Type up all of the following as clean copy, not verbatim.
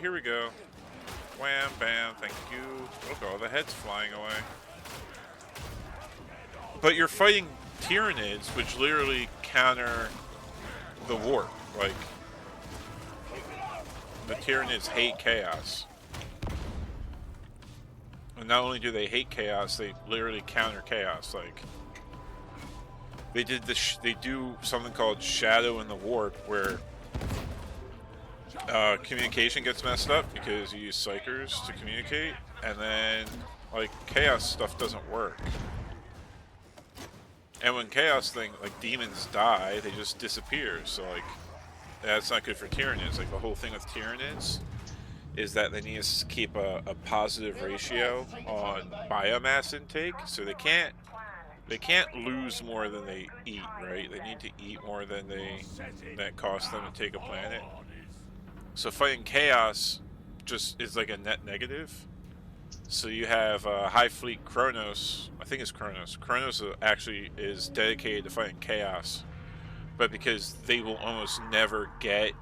here we go. Wham, bam, thank you. Look, all the heads flying away. But you're fighting Tyranids, which literally counter the warp. Like, the Tyranids hate chaos. And not only do they hate chaos, they literally counter chaos. Like, they did this. They do something called Shadow in the Warp, where communication gets messed up because you use psychers to communicate, and then like chaos stuff doesn't work. And when chaos like demons die, they just disappear. So like, that's not good for Tyranids. Like, the whole thing with Tyranids is that they need to keep a positive ratio on biomass intake, so they can't lose more than they eat, right? They need to eat more than that costs them to take a planet. So fighting chaos just is like a net negative. So you have High Fleet Kronos. I think it's Kronos. Kronos actually is dedicated to fighting chaos, but because they will almost never get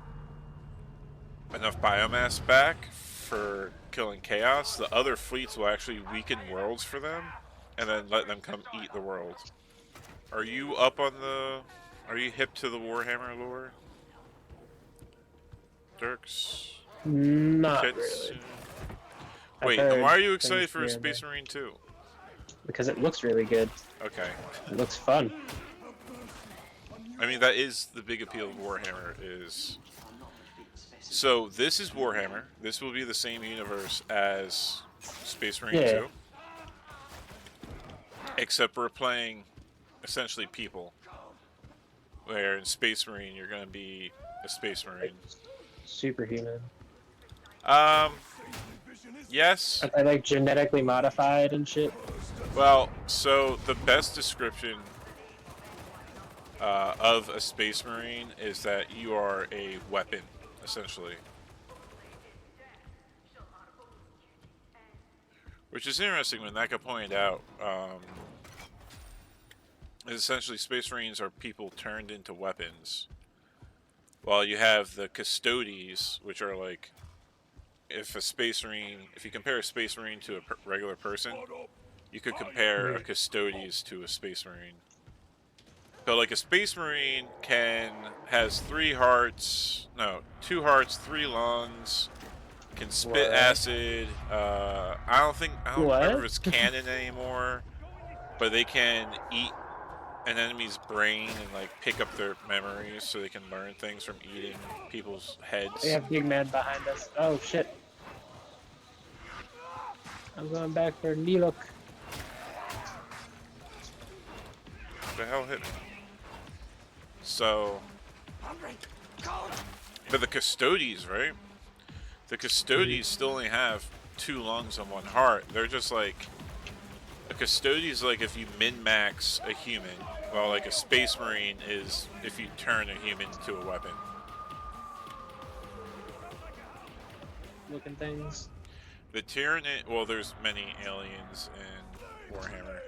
enough biomass back for killing chaos, the other fleets will actually weaken worlds for them and then let them come eat the world. Are you up on the... Are you hip to the Warhammer lore? Dirks? Not Kits? really. Wait, and why are you excited for Space Marine 2? Because it looks really good. Okay. It looks fun. I mean, that is the big appeal of Warhammer, is... So, this is Warhammer. This will be the same universe as Space Marine 2. Except we're playing, essentially, people. Where in Space Marine, you're going to be a Space Marine. Superhuman. Yes. Are they like genetically modified and shit? Well, so the best description of a Space Marine is that you are a weapon, essentially. Which is interesting when Naka pointed out, is essentially Space Marines are people turned into weapons. While you have the Custodes, which are like, if you compare a Space Marine to a regular person, you could compare a Custodes to a Space Marine. So like a Space Marine has 2 hearts, 3 lungs, can spit acid. I don't remember if it's canon anymore, but they can eat an enemy's brain and like pick up their memories, so they can learn things from eating people's heads. We have big man behind us. Oh shit! I'm going back for Nilok. What the hell hit me? So, but the Custodes, right? The Custodes still only have 2 lungs and 1 heart. They're just like, a Custodes, like if you min-max a human, while like a Space Marine is if you turn a human into a weapon. Looking things. The Tyranid, well, there's many aliens in Warhammer.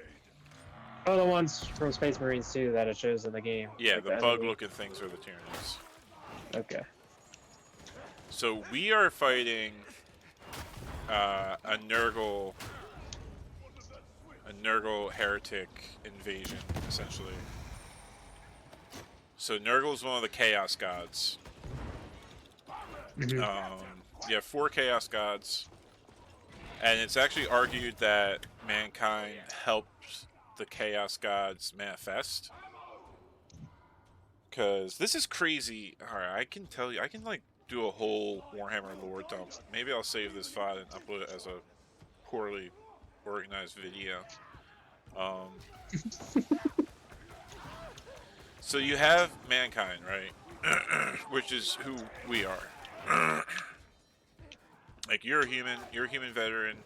Oh, the ones from Space Marines too that it shows in the game. Yeah, like the bug-looking things are the Tyranids. Okay. So we are fighting a Nurgle heretic invasion, essentially. So Nurgle is one of the Chaos Gods. You have 4 Chaos Gods, and it's actually argued that mankind helped the Chaos Gods manifest. Because this is crazy. Alright, I can tell you, I can like do a whole Warhammer lore dump. Maybe I'll save this file and upload it as a poorly organized video. So you have mankind, right? Which is who we are. Like, you're a human veteran.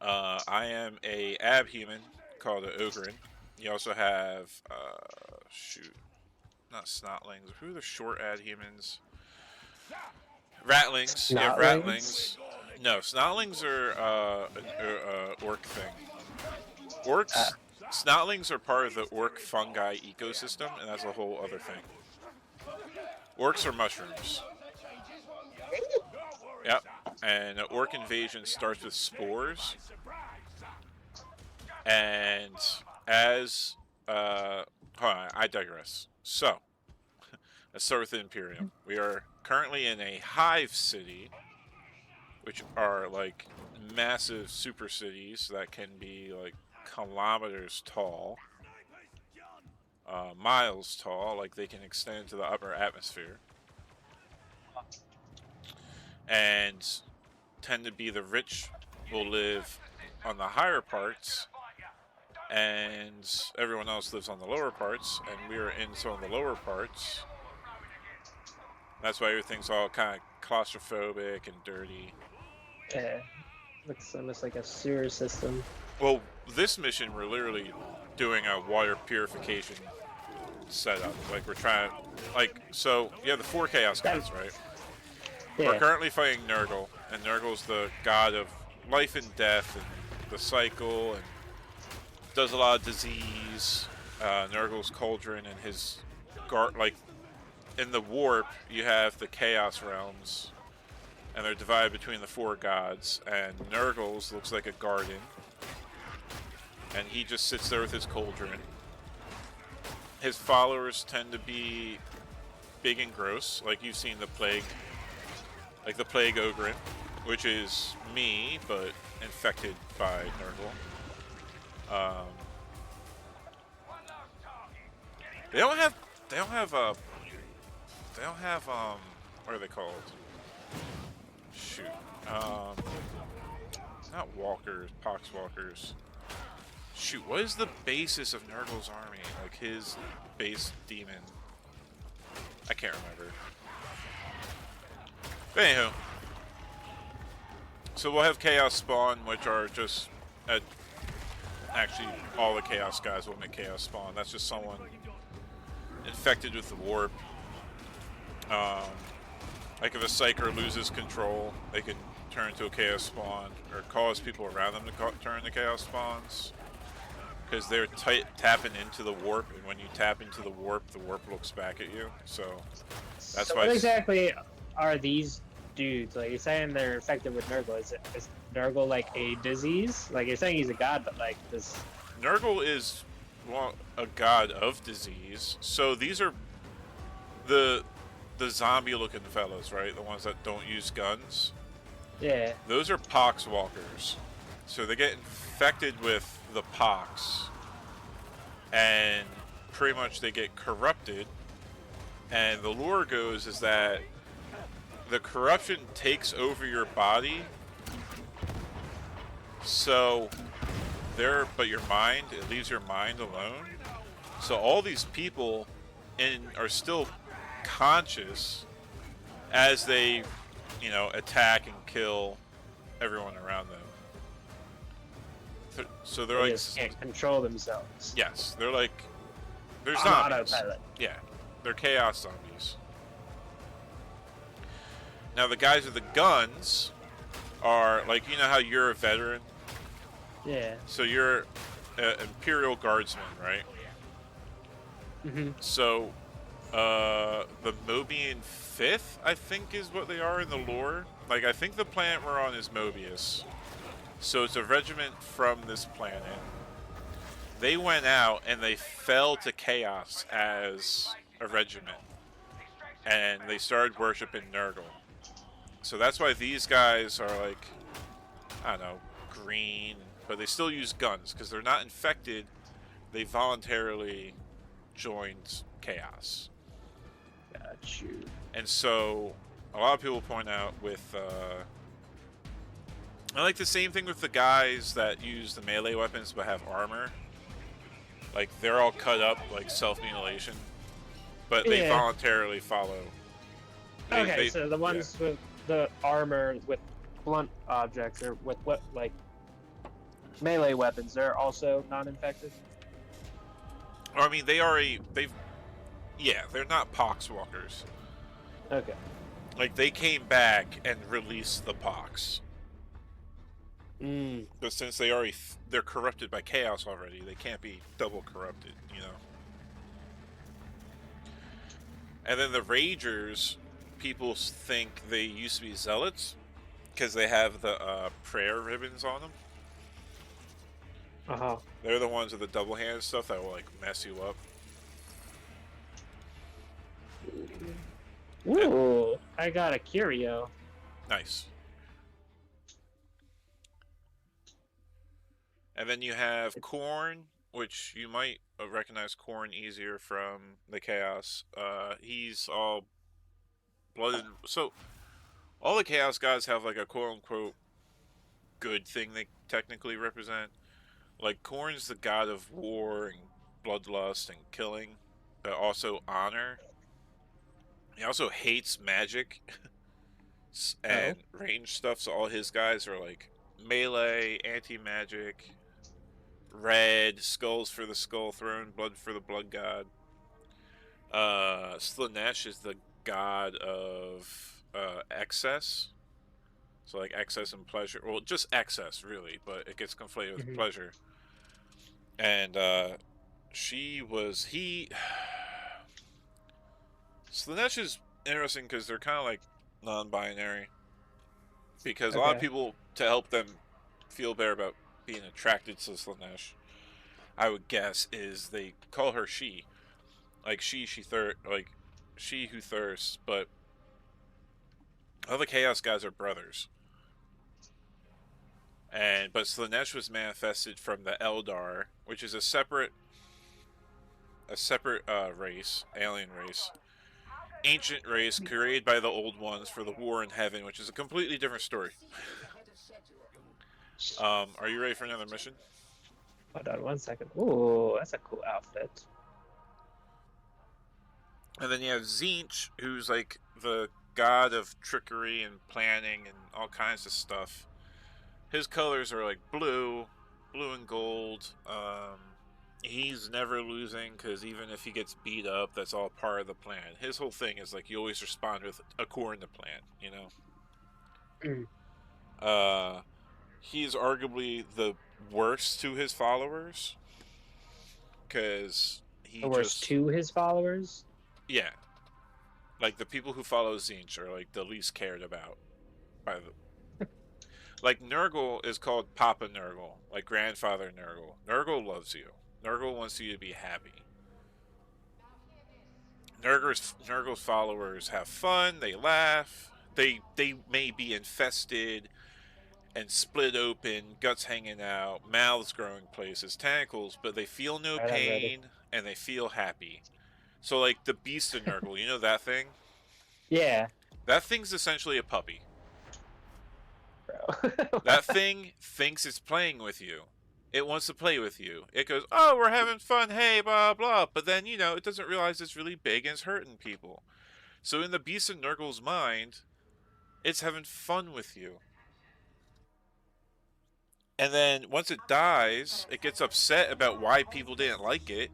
I am a abhuman called an Ogren. You also have, not snotlings. Who are the short adhumans? Ratlings. You have ratlings. No, snotlings are an orc thing. Snotlings are part of the orc fungi ecosystem, and that's a whole other thing. Orcs are mushrooms. Yep. And an orc invasion starts with spores. And as hold on, I digress. So let's start with the Imperium. We are currently in a hive city, which are like massive super cities that can be like kilometers tall, miles tall, like they can extend to the upper atmosphere, and tend to be the rich will live on the higher parts, and everyone else lives on the lower parts, and we are in some of the lower parts. That's why everything's all kind of claustrophobic and dirty. Yeah. Looks almost like a sewer system. Well, this mission we're literally doing a water purification setup. Like we're trying, like, so you have the 4 Chaos Gods, right? Yeah. We're currently fighting Nurgle, and Nurgle's the god of life and death and the cycle, and does a lot of disease. Nurgle's cauldron and his like in the warp you have the Chaos realms, and they're divided between the 4 gods. And Nurgle's looks like a garden, and he just sits there with his cauldron. His followers tend to be big and gross, like you've seen the plague, like the plague Ogren, which is me, but infected by Nurgle. They don't have what are they called? Shoot. Not walkers, poxwalkers. Shoot, what is the basis of Nurgle's army? Like his base demon? I can't remember. But anywho. So we'll have Chaos Spawn, which are just... actually, all the Chaos guys will make Chaos Spawn. That's just someone infected with the warp. Like if a Psyker loses control, they can turn into a Chaos Spawn, or cause people around them to turn to Chaos Spawns. Because they're tapping into the warp, and when you tap into the warp looks back at you. So that's so why. What exactly are these dudes? Like you're saying they're infected with Nurgle. Is Nurgle like a disease? Like you're saying he's a god, but like this. Nurgle is, well, a god of disease. So these are the zombie-looking fellas, right? The ones that don't use guns. Yeah. Those are poxwalkers. So they get infected with the pox, and pretty much they get corrupted. And the lore goes is that the corruption takes over your body. So but your mind, it leaves your mind alone. So all these people are still conscious as they, attack and kill everyone around them. So they're They like, just can't control themselves. yes, they're On zombies. autopilot. Yeah, they're chaos zombies. Now the guys with the guns are like, how you're a veteran. Yeah. So you're an Imperial Guardsman, right? Mm-hmm. So, the Mobian 5th, I think, is what they are in the lore. Like, I think the planet we're on is Mobius. So it's a regiment from this planet. They went out and they fell to chaos as a regiment. And they started worshiping Nurgle. So that's why these guys are like, I don't know, green, but they still use guns because they're not infected. They voluntarily joined chaos. Got you. And so a lot of people point out with I like the same thing with the guys that use the melee weapons but have armor. Like they're all cut up like self-mutilation, but they voluntarily follow. So the ones with the armor with blunt objects or with what like melee weapons, they're also non-infected. I mean, they're not poxwalkers. Okay. Like they came back and released the pox. Mm. But since they're corrupted by chaos already, they can't be double corrupted, And then the Ragers, people think they used to be zealots, because they have the prayer ribbons on them. Uh-huh. They're the ones with the double hand stuff that will like mess you up. Ooh, I got a curio. Nice. And then you have Korn, which you might recognize Korn easier from the Chaos. He's all blooded. So all the Chaos gods have like a quote-unquote good thing they technically represent. Like Korn's the god of war and bloodlust and killing, but also honor. He also hates magic and range stuff, so all his guys are like melee, anti-magic, red, skulls for the skull throne, blood for the blood god. Slanesh is the god of excess. So like excess and pleasure. Well, just excess really, but it gets conflated with pleasure. And Slanesh is interesting because they're kind of like non-binary. Because a lot of people, to help them feel better about being attracted to Slanesh, I would guess, is they call her she. Like she who thirsts, but all the Chaos guys are brothers. But Slanesh was manifested from the Eldar, which is a separate race, alien race. Ancient race created by the Old Ones for the war in heaven, which is a completely different story. Are you ready for another mission? Hold on 1 second. Ooh, that's a cool outfit. And then you have Tzeentch, who's like the god of trickery and planning and all kinds of stuff. His colors are like blue and gold. He's never losing because even if he gets beat up, that's all part of the plan. His whole thing is like you always respond with according to plan, you know? He's arguably the worst to his followers because the worst to his followers? Yeah. Like the people who follow Tzeentch are like the least cared about by the like Nurgle is called Papa Nurgle, like grandfather Nurgle. Nurgle loves you. Nurgle wants you to be happy. Nurgle's followers have fun, they laugh, they may be infested and split open, guts hanging out, mouths growing places, tentacles, but they feel no pain and they feel happy. So like the beast of Nurgle, you know that thing? Yeah. That thing's essentially a puppy. Bro. That thing thinks it's playing with you. It wants to play with you. It goes, oh, we're having fun, hey, blah, blah. But then, you know, it doesn't realize it's really big and it's hurting people. So in the beast of Nurgle's mind, it's having fun with you. And then once it dies, it gets upset about why people didn't like it.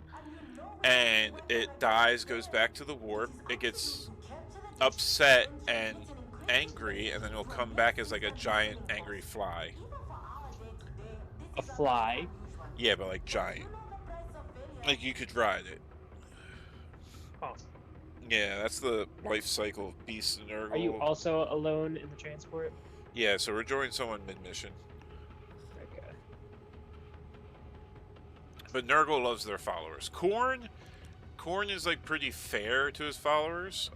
And it dies, goes back to the warp. It gets upset and angry, and then it'll come back as like a giant angry fly. A fly? Yeah, but like giant. Like you could ride it. Oh. Yeah, that's the life cycle of Beast and Nurgle. Are you also alone in the transport? Yeah, so we're joining someone mid-mission. Okay. But Nurgle loves their followers. Korn is like pretty fair to his followers.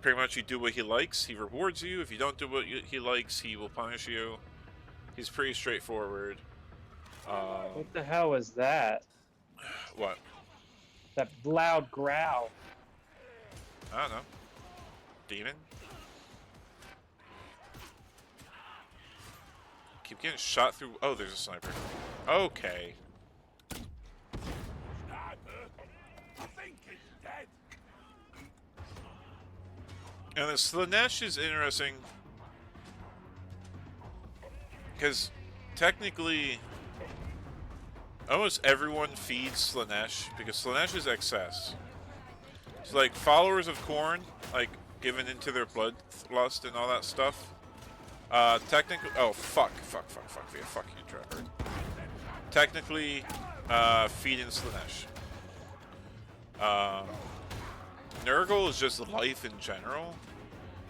Pretty much you do what he likes, he rewards you. If you don't do what he likes, he will punish you. He's pretty straightforward. What the hell was that? What? That loud growl. I don't know. Demon? Keep getting shot through. Oh, there's a sniper. Okay. And the Slanesh is interesting because technically almost everyone feeds Slanesh because Slanesh is excess. So like followers of Korn, like given into their bloodlust and all that stuff. Technically, oh fuck you, Trevor. Technically, feed in Slanesh. Nurgle is just life in general.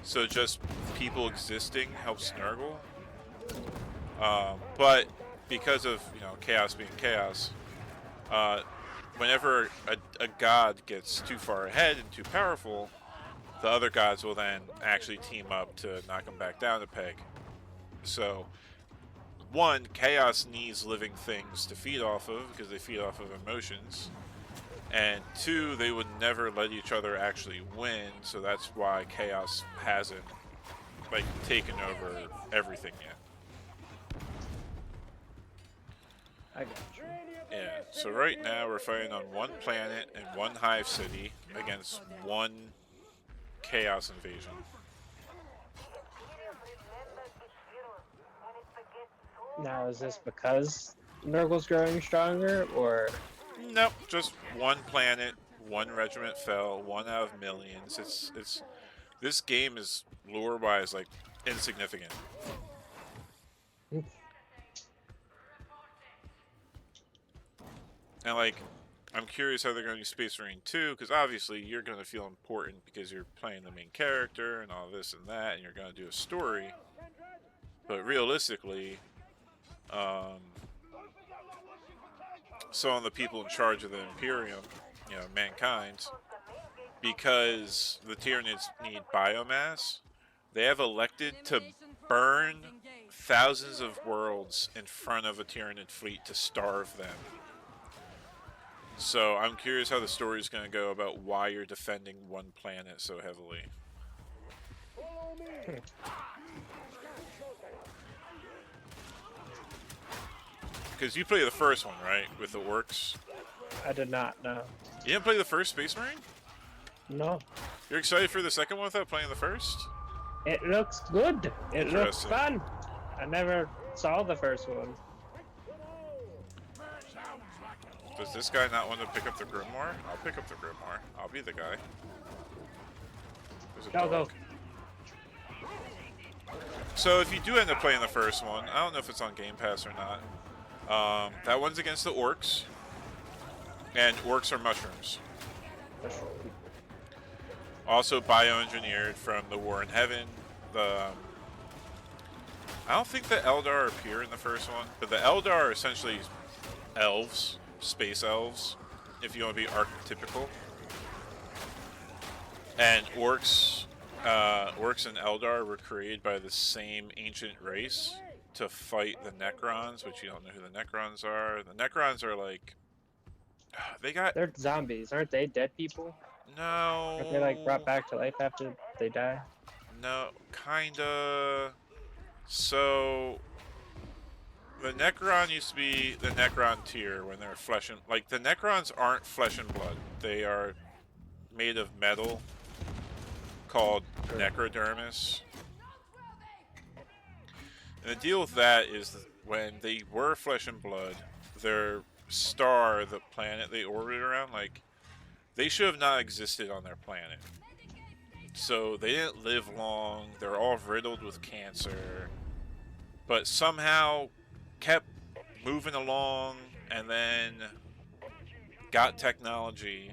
So just people existing helps Nurgle. But because of, you know, chaos being chaos, whenever a god gets too far ahead and too powerful, the other gods will then actually team up to knock them back down a peg. So, one, chaos needs living things to feed off of because they feed off of emotions. And two, they would never let each other actually win, so that's why chaos hasn't, like, taken over everything yet. I got you. Yeah, so right now we're fighting on one planet and one hive city against one chaos invasion. Now, is this because Nurgle's growing stronger, or? Nope, just one planet, one regiment fell, one out of millions. It's this game is lore-wise like insignificant. And like, I'm curious how they're going to do Space Marine 2, because obviously you're going to feel important because you're playing the main character and all this and that, and you're going to do a story. But realistically, some of the people in charge of the Imperium, you know, mankind, because the Tyranids need biomass, they have elected to burn thousands of worlds in front of a Tyranid fleet to starve them. So I'm curious how the story is going to go about why you're defending one planet so heavily. Because you play the first one, right? With the orcs? I did not, no. You didn't play the first Space Marine? No. You're excited for the second one without playing the first? It looks good. It looks fun. I never saw the first one. Does this guy not want to pick up the Grimoire? I'll pick up the Grimoire. I'll be the guy. There's a dog. Go. So if you do end up playing the first one, I don't know if it's on Game Pass or not. That one's against the orcs. And orcs are mushrooms. Also bioengineered from the War in Heaven. I don't think the Eldar appear in the first one, but the Eldar are essentially elves. Space elves, if you want to be archetypical. And orcs and Eldar were created by the same ancient race to fight the Necrons, which you don't know who the Necrons are. The Necrons are like, they're zombies, aren't they? Dead people? No. Aren't they like brought back to life after they die? No, kinda. So the Necron used to be the Necron tier when they're flesh and... Like, the Necrons aren't flesh and blood. They are made of metal called necrodermis. And the deal with that is that when they were flesh and blood, their star, the planet they orbited around, like, they should have not existed on their planet. So they didn't live long. They're all riddled with cancer. But somehow kept moving along and then got technology,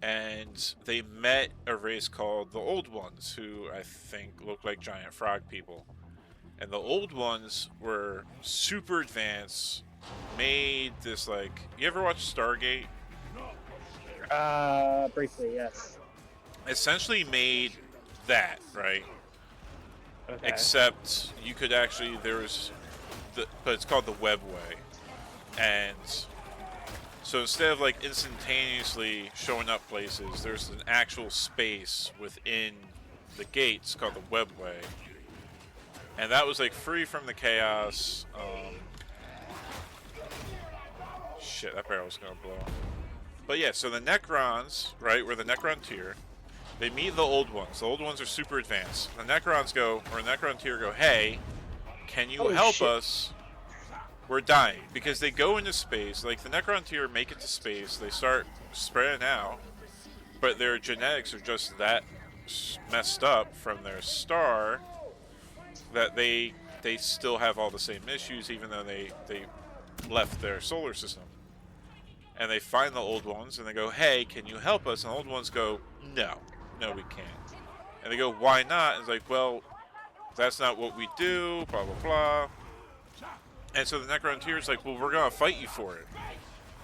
and they met a race called the Old Ones, who I think look like giant frog people. And the Old Ones were super advanced, made this, like, you ever watch Stargate? Briefly, yes. Essentially made that, right? Okay. Except you could actually, but it's called the Webway. And so instead of like instantaneously showing up places, there's an actual space within the gates called the Webway. And that was like free from the chaos. Shit, that barrel's gonna blow. But yeah, so the Necrons, right, we're the Necron tier. They meet the Old Ones. The Old Ones are super advanced. The Necrons go, or Necron tier go, hey, can you help us? We're dying. Because they go into space, like the Necron tier make it to space, they start spreading out, but their genetics are just that messed up from their star that they still have all the same issues even though they left their solar system. And they find the Old Ones and they go, hey, can you help us? And the Old Ones go, no, we can't. And they go, why not? And it's like, well, that's not what we do, blah, blah, blah. And so the Necrontyr is like, well, we're going to fight you for it.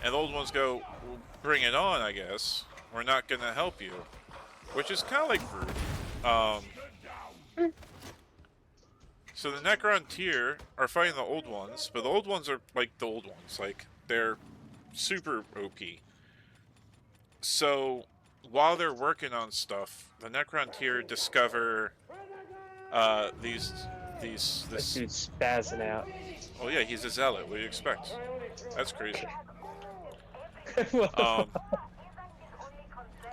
And the old ones go, well, bring it on, I guess. We're not going to help you. Which is kind of like rude. So the Necrontyr are fighting the old ones, but the old ones are like the old ones. Like, they're super OP. So, while they're working on stuff, the Necrontyr discover this dude's spazzing out. Oh yeah, he's a zealot. What do you expect? That's crazy.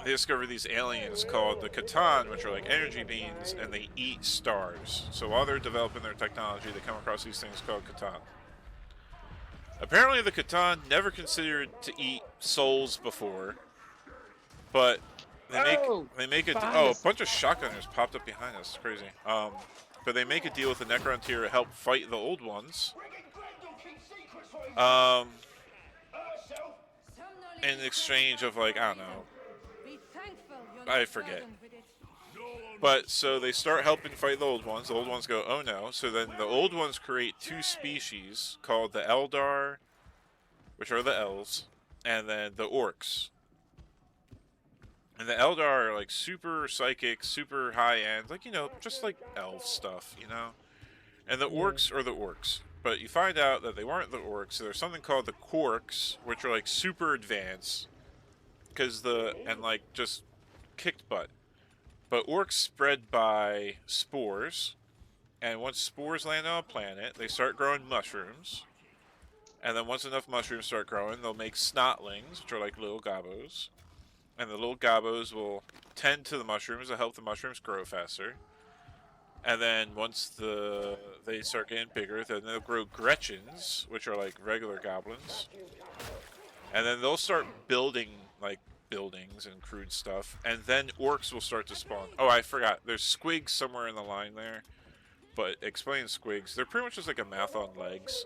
They discover these aliens called the Catan, which are like energy beings, and they eat stars. So while they're developing their technology, they come across these things called Catan. Apparently the Catan never considered to eat souls before, but they make a bunch of shotgunners popped up behind us. It's crazy. But they make a deal with the Necrontyr to help fight the old ones. In exchange of, like, I don't know, I forget. But so they start helping fight the old ones. The old ones go, oh no. So then the old ones create two species called the Eldar, which are the elves, and then the orcs. And the Eldar are like super psychic, super high end, like, you know, just like elf stuff, you know? And the orcs are the orcs. But you find out that they weren't the orcs. So there's something called the Quarks, which are like super advanced. And like just kicked butt. But orcs spread by spores. And once spores land on a planet, they start growing mushrooms. And then once enough mushrooms start growing, they'll make snotlings, which are like little gobos. And the little gobos will tend to the mushrooms to help the mushrooms grow faster. And then once they start getting bigger, then they'll grow Gretchens, which are like regular goblins. And then they'll start building like buildings and crude stuff. And then orcs will start to spawn. Oh, I forgot. There's squigs somewhere in the line there. But explain squigs. They're pretty much just like a mouth on legs.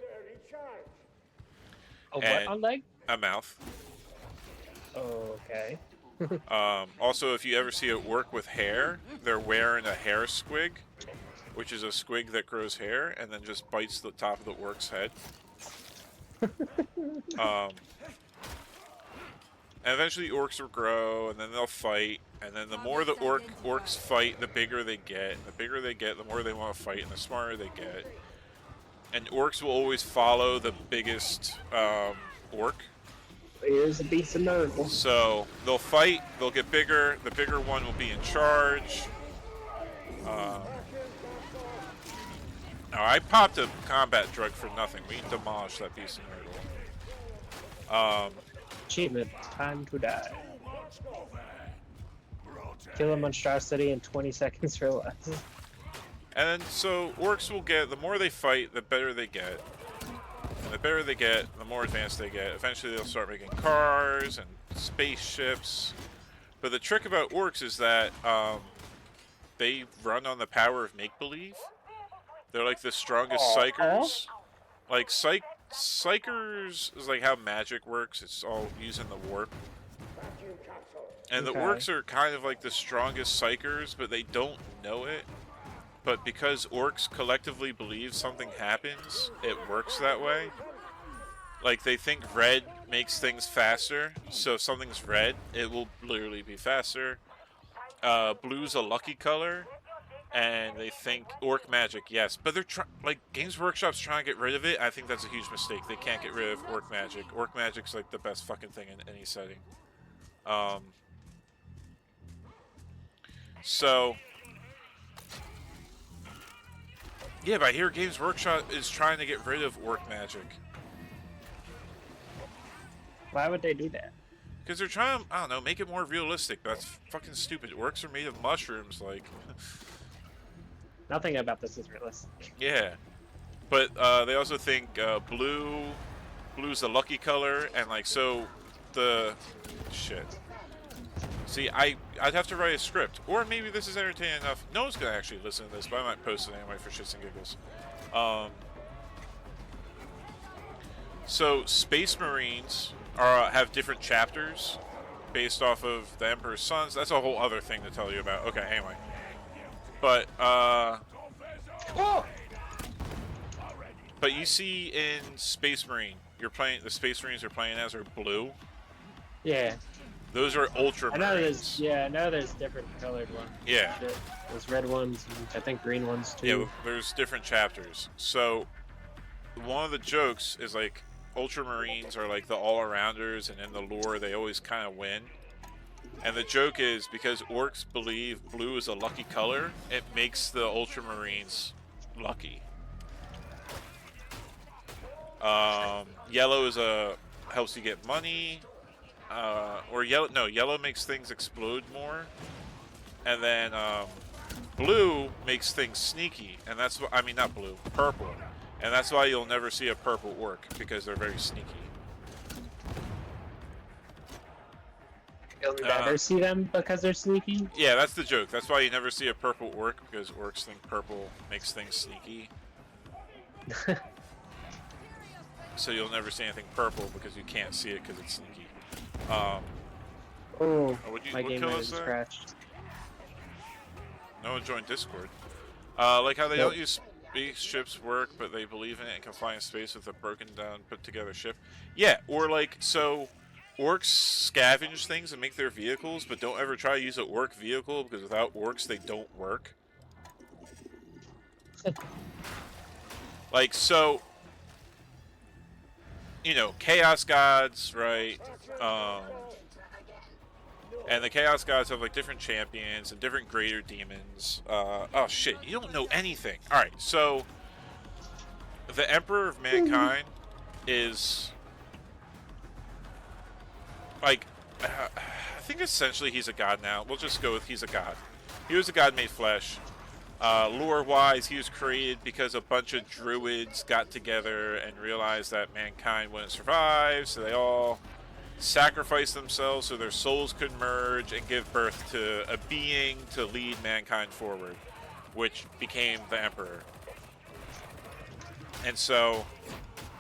A what on leg? A mouth. Oh, okay. Also, if you ever see an orc with hair, they're wearing a hair squig, which is a squig that grows hair and then just bites the top of the orc's head. And eventually orcs will grow, and then they'll fight, and then the more the orcs fight, the bigger they get. And the bigger they get, the more they want to fight, and the smarter they get. And orcs will always follow the biggest orc. Here's a beast of nerd. So they'll fight, they'll get bigger, the bigger one will be in charge. Now I popped a combat drug for nothing. We demolished that beast of nerd. Achievement, time to die. Kill a monstrosity in 20 seconds or less. And then, so orcs will get, the more they fight, the better they get. And the better they get, the more advanced they get. Eventually they'll start making cars and spaceships. But the trick about orcs is that they run on the power of make-believe. They're like the strongest psychers. Like, psychers is like how magic works. It's all using the warp. And the orcs are kind of like the strongest psychers, but they don't know it. But because orcs collectively believe something happens, it works that way. Like, they think red makes things faster, so if something's red, it will literally be faster. Blue's a lucky color, and they think orc magic, yes. But they're like, Games Workshop's trying to get rid of it. I think that's a huge mistake. They can't get rid of orc magic. Orc magic's like the best fucking thing in any setting. So... yeah, but I hear Games Workshop is trying to get rid of orc magic. Why would they do that? Because they're trying to, I don't know, make it more realistic. That's fucking stupid. Orcs are made of mushrooms, like... Nothing about this is realistic. Yeah. But they also think blue's the lucky color, and like, so the... shit. See, I'd have to write a script. Or maybe this is entertaining enough. No one's going to actually listen to this, but I might post it anyway for shits and giggles. So, Space Marines have different chapters based off of the Emperor's Sons. That's a whole other thing to tell you about. Okay, anyway. But Oh! but you see in Space Marine, the Space Marines you're playing as are blue. Yeah. Those are Ultramarines. I know there's different colored ones. Yeah. There's red ones, and I think green ones too. Yeah, there's different chapters. So one of the jokes is like Ultramarines are like the all-arounders, and in the lore they always kind of win. And the joke is because orcs believe blue is a lucky color, it makes the Ultramarines lucky. Yellow is helps you get money, or yellow makes things explode more, and then blue makes things sneaky, and that's what I mean. Not blue, purple, and that's why you'll never see a purple orc because they're very sneaky. You'll never see them because they're sneaky? Yeah, that's the joke. That's why you never see a purple orc, because orcs think purple makes things sneaky. So you'll never see anything purple because you can't see it because it's sneaky. My game has crashed. No one joined Discord. Like how they don't use spaceships work, but they believe in it and can fly in space with a broken down, put together ship. Yeah, or like, so orcs scavenge things and make their vehicles, but don't ever try to use an orc vehicle because without orcs they don't work. Like, so, you know, Chaos Gods, right? And the Chaos Gods have like different champions and different greater demons. Oh shit, you don't know anything. Alright, so the Emperor of Mankind is like, I think essentially he's a god now. We'll just go with he's a god. He was a god made flesh. Lore-wise, he was created because a bunch of druids got together and realized that mankind wouldn't survive, so they all sacrificed themselves so their souls could merge and give birth to a being to lead mankind forward, which became the Emperor. And so,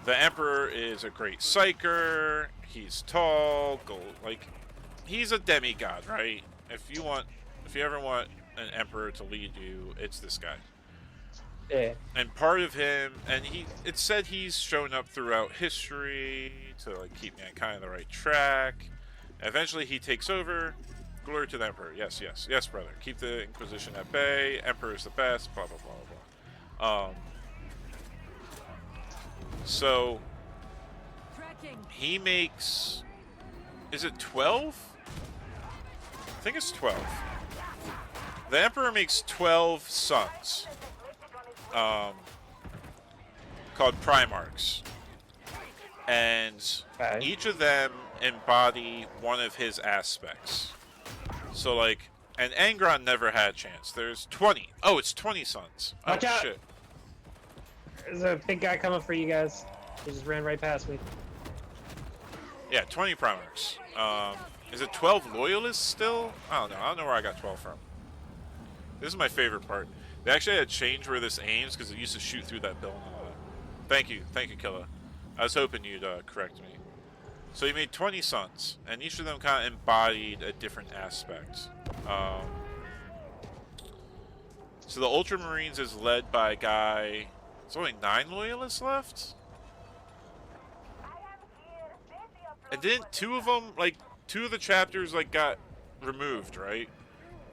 the Emperor is a great psyker, he's tall, like, he's a demigod, right? If you ever want an emperor to lead you, it's this guy. Yeah. And part of him, and it's said he's shown up throughout history to like keep mankind on the right track. Eventually he takes over. Glory to the Emperor. Yes, brother. Keep the Inquisition at bay. Emperor's the best. Blah blah blah blah. So he makes, is it 12? I think it's 12. The Emperor makes 12 sons, called Primarchs, and each of them embody one of his aspects. So, like, and Angron never had a chance. There's 20. Oh, it's 20 sons. Watch out. Shit. There's a big guy coming for you guys. He just ran right past me. Yeah, 20 Primarchs. Is it 12 Loyalists still? I don't know. I don't know where I got 12 from. This is my favorite part. They actually had to change where this aims because it used to shoot through that building. Thank you, Killa. I was hoping you'd correct me. So he made 20 sons, and each of them kind of embodied a different aspect. So the Ultramarines is led by a guy. There's only 9 Loyalists left? And didn't 2 of them, like, 2 of the chapters, like, got removed, right?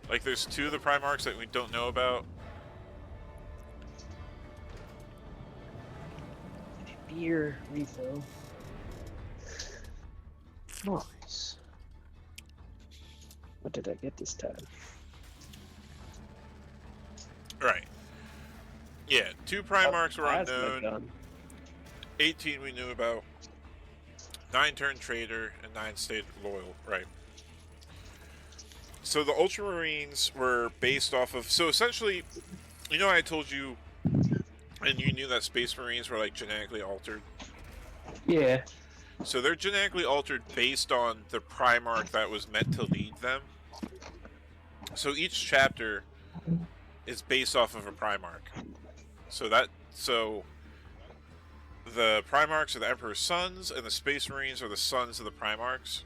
Like, there's 2 of the Primarchs that we don't know about. Beer refill. Nice. What did I get this time? Right. Yeah, 2 Primarchs were unknown. 18 we knew about. 9 turned traitor, and 9 stayed loyal. Right. So the Ultramarines were based off of... So essentially, you know I told you, and you knew that Space Marines were like genetically altered? Yeah. So they're genetically altered based on the Primarch that was meant to lead them. So each chapter is based off of a Primarch. So the Primarchs are the Emperor's sons, and the Space Marines are the sons of the Primarchs.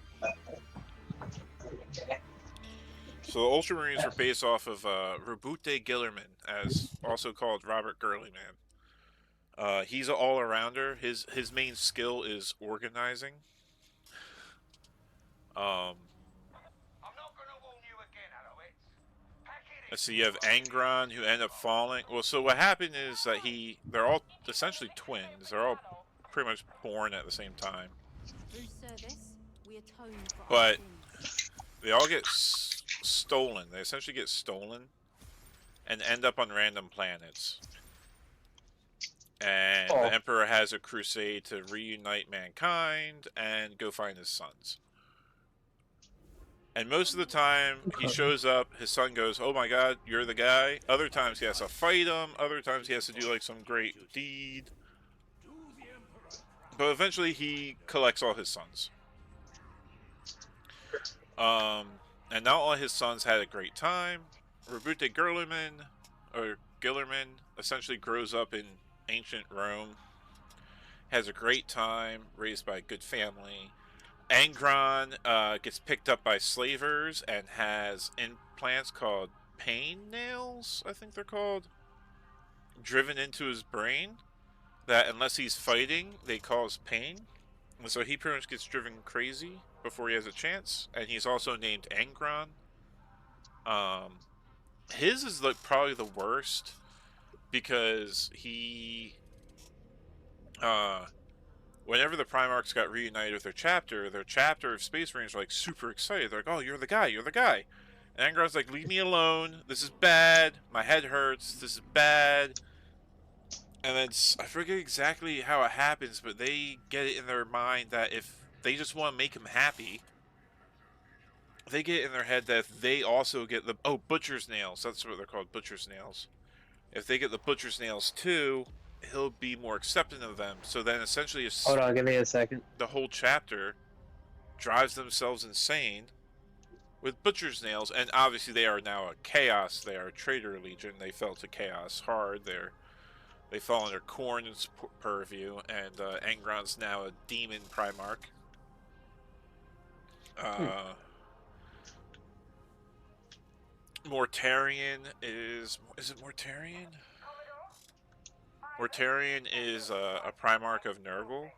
So the Ultramarines were based off of Robute Gillerman, as also called Robert Gurleyman. He's an all-arounder. His main skill is organizing. Let's see, you have Angron, who end up falling. Well, so what happened is that they're all essentially twins. They're all pretty much born at the same time. But they all get stolen. They essentially get stolen and end up on random planets. And the Emperor has a crusade to reunite mankind and go find his sons. And most of the time, he shows up, his son goes, oh my god, you're the guy. Other times he has to fight him. Other times he has to do like some great deed. But eventually he collects all his sons. And now all his sons had a great time. Robute Gillerman, essentially grows up in ancient Rome. Has a great time, raised by a good family. Angron gets picked up by slavers and has implants called pain nails, I think they're called, driven into his brain that unless he's fighting, they cause pain. And so he pretty much gets driven crazy before he has a chance. And he's also named Angron. His is like probably the worst because he... whenever the Primarchs got reunited with their chapter of Space Marines were like super excited. They're like, oh, you're the guy, you're the guy. And Angron's like, leave me alone. This is bad. My head hurts. This is bad. And then I forget exactly how it happens, but they get it in their mind that if they just want to make him happy, they get it in their head that if they also get the... Oh, Butcher's Nails. That's what they're called, Butcher's Nails. If they get the Butcher's Nails too, he'll be more accepting of them. So then essentially... Hold on, give me a second. The whole chapter drives themselves insane with Butcher's Nails. And obviously they are now a Chaos. They are a Traitor Legion. They fell to Chaos hard. They fall under Khorne's purview. And Angron's now a Demon Primarch. Mortarion is... Is it Mortarion? Mortarion is a Primarch of Nurgle.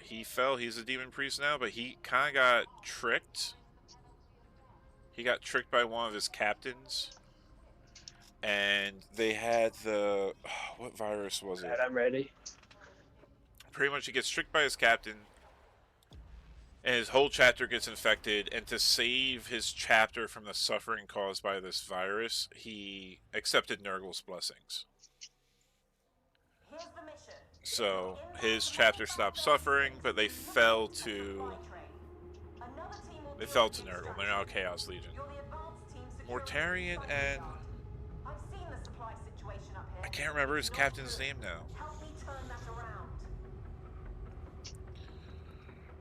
He fell. He's a Demon Priest now, but he kind of got tricked. He got tricked by one of his captains. And they had the... what virus was it? I'm ready. Pretty much he gets tricked by his captain. And his whole chapter gets infected, and to save his chapter from the suffering caused by this virus, he accepted Nurgle's blessings. So his chapter stopped suffering, but they fell to Nurgle. They're now a Chaos Legion. Mortarion and... I can't remember his captain's name now.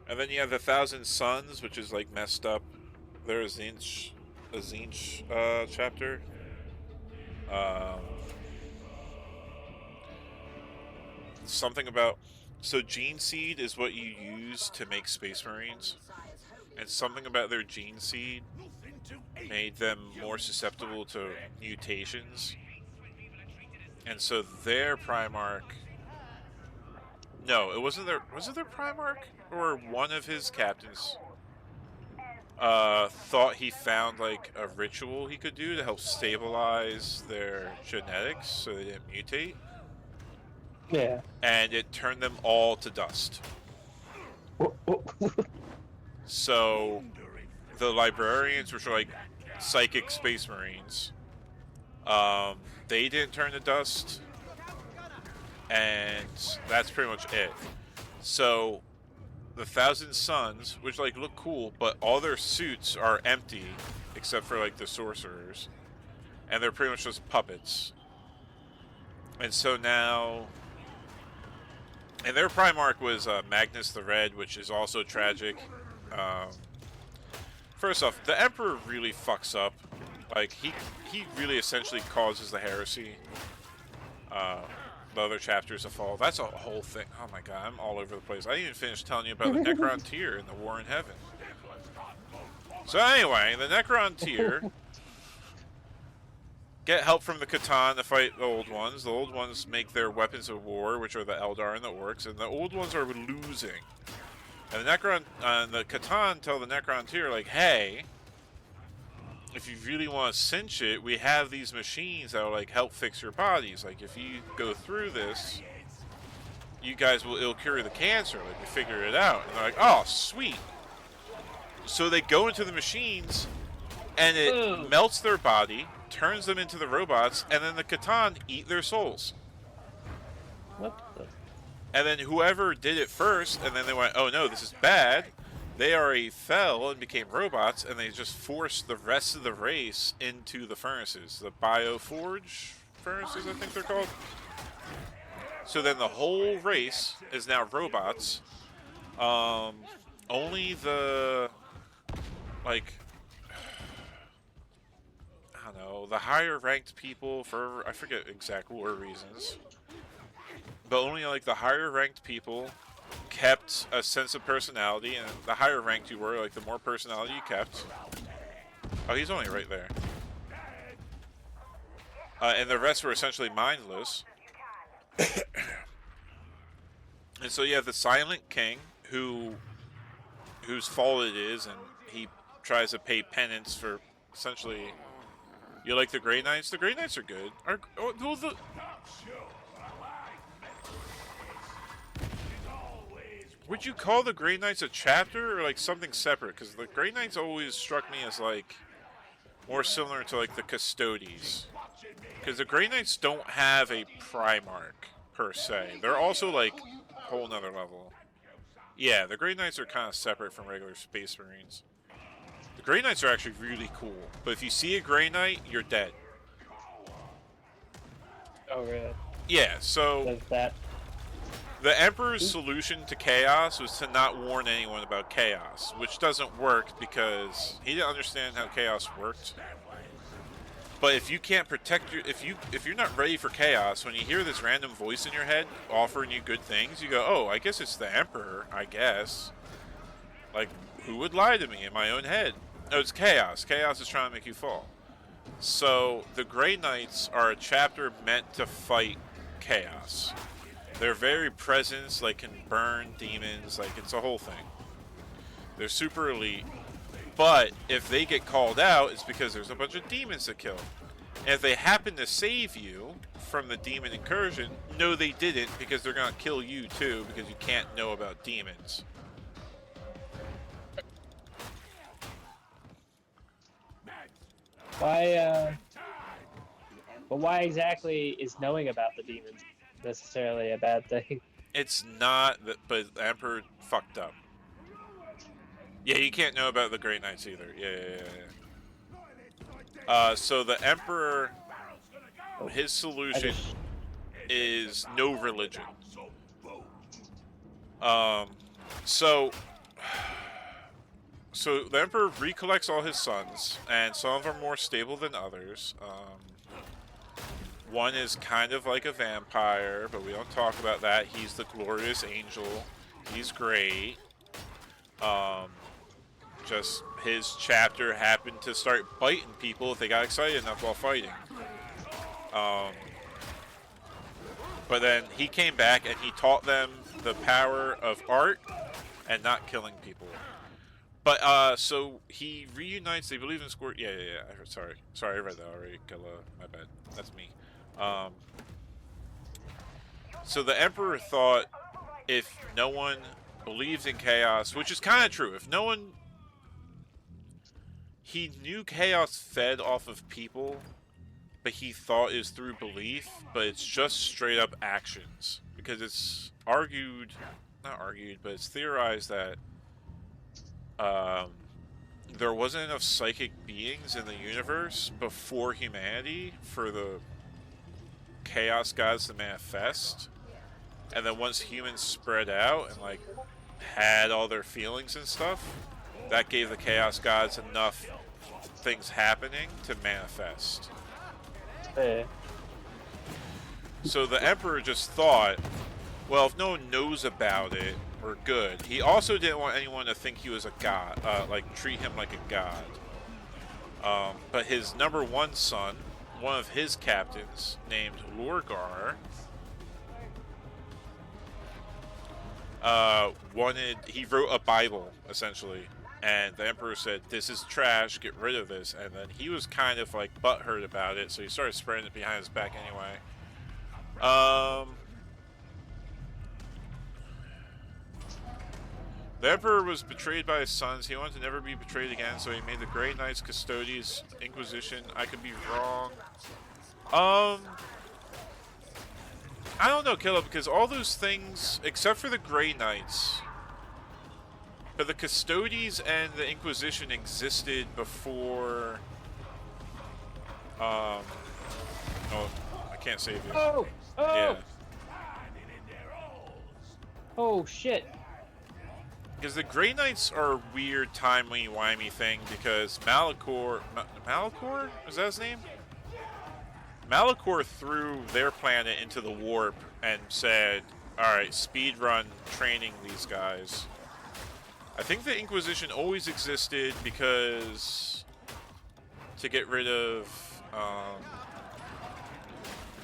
And then you have the Thousand Sons, which is like messed up. There's a Tzeentch chapter. Something about... So Gene Seed is what you use to make Space Marines. And something about their Gene Seed made them more susceptible to mutations. And so their Primarch... No, it wasn't their... Was it their Primarch? Or one of his captains thought he found like a ritual he could do to help stabilize their genetics so they didn't mutate. Yeah. And it turned them all to dust. So the librarians, which are like psychic Space Marines, they didn't turn to dust. And that's pretty much it. So the Thousand Sons, which like look cool, but all their suits are empty except for like the sorcerers, and they're pretty much just puppets. And so now, and their Primarch was Magnus the Red, which is also tragic. First off, the Emperor really fucks up. Like he really essentially causes the heresy. The other chapters of Fall. That's a whole thing. Oh my god, I'm all over the place. I didn't even finish telling you about the Necron Tier in the War in Heaven. So anyway, the Necron tier get help from the Catan to fight the old ones. The old ones make their weapons of war, which are the Eldar and the Orcs, and the old ones are losing. And the Catan tell the Necron tier, like, hey, if you really want to cinch it, we have these machines that will, like, help fix your bodies. Like, if you go through this, you guys it'll cure the cancer. Like, we figured it out. And they're like, oh, sweet. So they go into the machines, and it melts their body, turns them into the robots, and then the Catan eat their souls. What the? And then whoever did it first, and then they went, oh no, this is bad, they already fell and became robots, and they just forced the rest of the race into the furnaces. The Bioforge furnaces, I think they're called. So then the whole race is now robots. Only the, like, I don't know, the higher ranked people, for, I forget exact war reasons, but only, like, the higher ranked people kept a sense of personality, and the higher ranked you were, like, the more personality you kept. Oh, he's only right there. And the rest were essentially mindless. And so you have the Silent King, whose fault it is, and he tries to pay penance for, essentially, you like the Grey Knights? The Grey Knights are good. Would you call the Grey Knights a chapter or, like, something separate? Because the Grey Knights always struck me as, like, more similar to, like, the Custodes. Because the Grey Knights don't have a Primarch, per se. They're also, like, a whole nother level. Yeah, the Grey Knights are kind of separate from regular Space Marines. The Grey Knights are actually really cool. But if you see a Grey Knight, you're dead. Oh, really? Yeah, so... Does that... The Emperor's solution to chaos was to not warn anyone about chaos, which doesn't work because he didn't understand how chaos worked. But if you can't protect if you're not ready for chaos, when you hear this random voice in your head offering you good things, you go, "Oh, I guess it's the Emperor, I guess." Like, who would lie to me in my own head? No, it's chaos. Chaos is trying to make you fall. So the Grey Knights are a chapter meant to fight chaos. Their very presence, like, can burn demons, like, it's a whole thing. They're super elite. But if they get called out, it's because there's a bunch of demons to kill. And if they happen to save you from the demon incursion, no, they didn't, because they're going to kill you too, because you can't know about demons. Why, but why exactly is knowing about the demons necessarily a bad thing? It's not, but the Emperor fucked up. Yeah, you can't know about the Grey Knights either. Yeah. So the Emperor, his solution is no religion. So the Emperor recollects all his sons, and some of them are more stable than others. One is kind of like a vampire, but we don't talk about that. He's the glorious angel. He's great. Just his chapter happened to start biting people if they got excited enough while fighting. But then he came back and he taught them the power of art and not killing people. But so he reunites. They believe in squirt. Yeah. Sorry, I read that already. My bad. That's me. So the Emperor thought if no one believes in chaos, which is kind of true, if no one... He knew chaos fed off of people, but he thought it was through belief, but it's just straight up actions. Because it's not argued, but it's theorized that there wasn't enough psychic beings in the universe before humanity for the chaos gods to manifest. And then once humans spread out and, like, had all their feelings and stuff, that gave the chaos gods enough things happening to manifest. So the Emperor just thought, well, if no one knows about it, were good. He also didn't want anyone to think he was a god, like treat him like a god. But his #1 son, one of his captains, named Lorgar, he wrote a Bible, essentially, and the Emperor said, "This is trash, get rid of this," and then he was kind of, like, butthurt about it, so he started spreading it behind his back anyway. The Emperor was betrayed by his sons. He wanted to never be betrayed again, so he made the Grey Knights Custodies Inquisition. I could be wrong. I don't know, Caleb, because all those things, except for the Grey Knights, but the Custodies and the Inquisition existed before... Oh, I can't save you. Oh! Oh! Yeah. Oh, shit. Because the Grey Knights are a weird timey-wimey thing, because Malachor... Malachor? Is that his name? Malachor threw their planet into the warp and said, alright, speedrun training these guys. I think the Inquisition always existed because... to get rid of...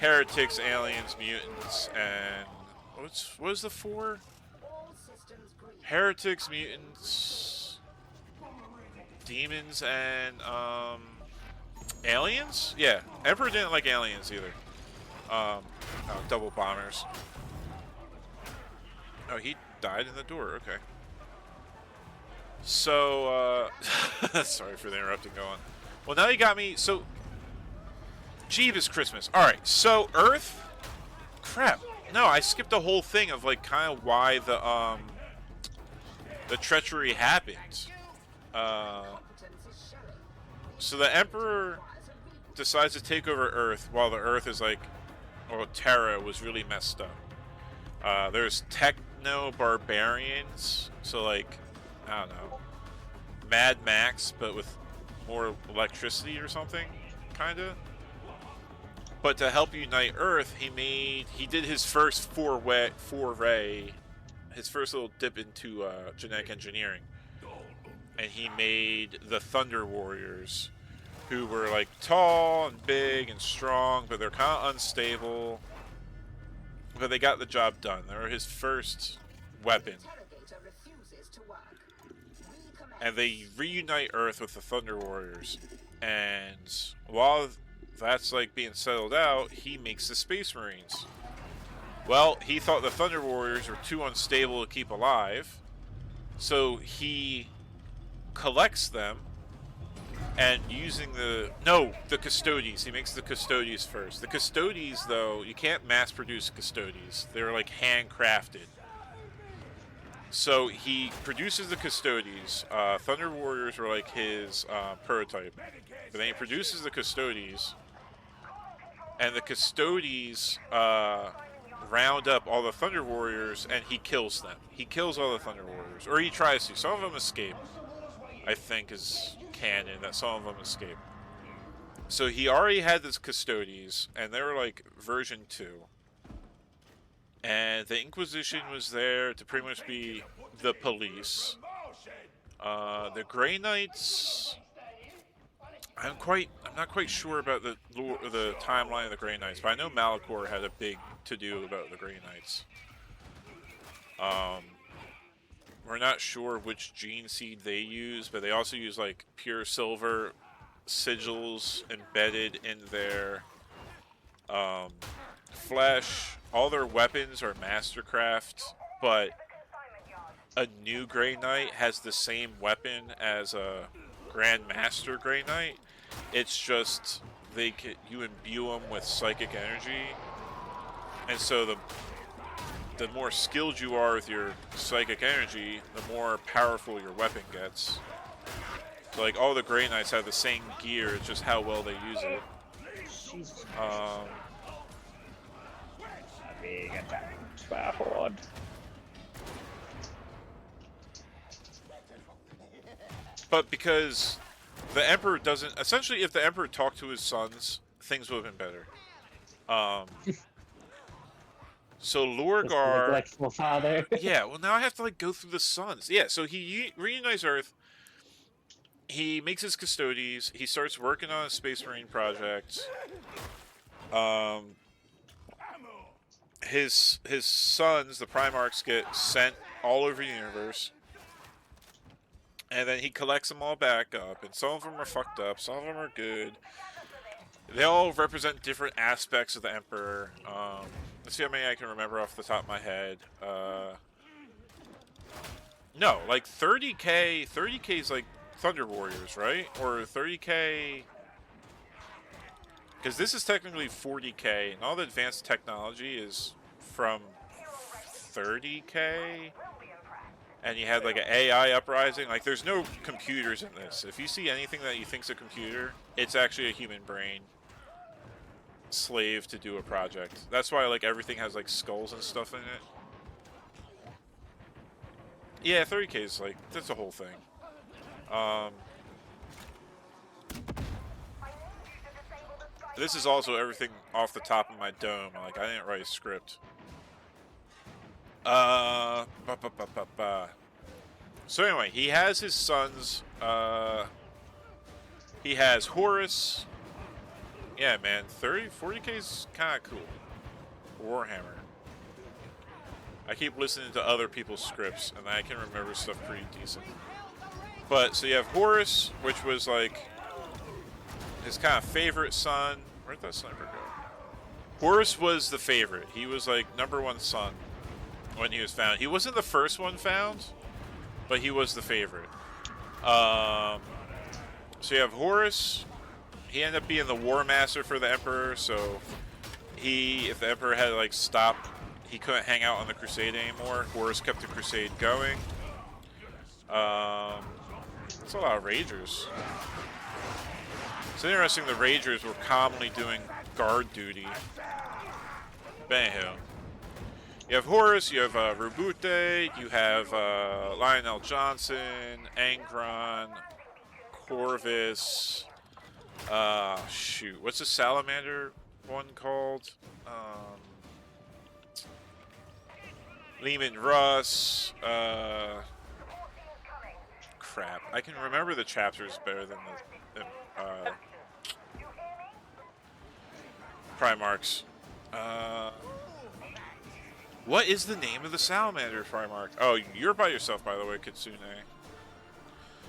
heretics, aliens, mutants, and... What is the 4? Heretics, mutants, demons, and aliens? Yeah, Emperor didn't like aliens either. Double bombers. Oh, he died in the door. Okay. So, sorry for the interrupting going. Well, now you got me. So, Jeebus Christmas. All right. So, Earth. Crap. No, I skipped the whole thing of like kind of why the treachery happened. So the Emperor decides to take over Earth while the Earth is like, or Terra was really messed up. There's techno-barbarians, so like, I don't know, Mad Max, but with more electricity or something, kinda. But to help unite Earth, he did his first foray, his first little dip into genetic engineering. And he made the Thunder Warriors, who were like tall and big and strong, but they're kind of unstable. But they got the job done. They were his first weapon. And they reunite Earth with the Thunder Warriors. And while that's like being settled out, he makes the Space Marines. Well, he thought the Thunder Warriors were too unstable to keep alive, so he collects them, and using the Custodies. He makes the Custodies first. The Custodies, though, you can't mass produce Custodies. They're like handcrafted. So he produces the Custodies. Thunder Warriors were like his prototype. But then he produces the Custodies, and the Custodies round up all the Thunder Warriors, and he kills them. He kills all the Thunder Warriors, or he tries to. Some of them escape. I think is canon that some of them escape. So he already had this Custodies, and they were like version 2. And the Inquisition was there to pretty much be the police. The Grey Knights, I'm not quite sure about the timeline of the Grey Knights, but I know Malachor had a big to-do about the Grey Knights. We're not sure which gene seed they use, but they also use like pure silver sigils embedded in their flesh. All their weapons are mastercraft, but a new Grey Knight has the same weapon as a Grand Master Grey Knight. It's just you imbue them with psychic energy, and so the more skilled you are with your psychic energy, the more powerful your weapon gets. So like all the Grey Knights have the same gear, it's just how well they use it. Being attacked by a horde. But because the Emperor doesn't... Essentially, if the Emperor talked to his sons, things would have been better. So This Lorgar, neglectful father. yeah. Well, now I have to like go through the suns. Yeah. So he reunites Earth. He makes his custodies. He starts working on a Space Marine project. His sons, the Primarchs, get sent all over the universe, and then he collects them all back up. And some of them are fucked up. Some of them are good. They all represent different aspects of the Emperor. Let's see how many I can remember off the top of my head. No, like 30k. 30k is like Thunder Warriors, right? Or 30k. Because this is technically 40k, and all the advanced technology is from 30k. And you had like an AI uprising. Like, there's no computers in this. If you see anything that you think's a computer, it's actually a human brain slave to do a project. That's why like everything has like skulls and stuff in it. Yeah, 30k is like, that's the whole thing. This is also everything off the top of my dome. Like, I didn't write a script. So anyway, he has his sons. He has Horus. Yeah, man, 40k is kind of cool. Warhammer. I keep listening to other people's scripts, and I can remember stuff pretty decent. But, so you have Horus, which was like his kind of favorite son. Where'd that sniper go? Horus was the favorite. He was like #1 son when he was found. He wasn't the first one found, but he was the favorite. So you have Horus. He ended up being the War Master for the Emperor, so if the Emperor had like stopped, he couldn't hang out on the Crusade anymore. Horus kept the Crusade going. That's a lot of Ragers. It's interesting the Ragers were commonly doing guard duty. But anyhow, you have Horus, you have Rubute, you have Lionel Johnson, Angron, Corvus. Shoot, what's the Salamander one called? Lehman Russ. Crap, I can remember the chapters better than the Primarchs. What is the name of the Salamander Primarch? Oh, you're by yourself, by the way, Kitsune.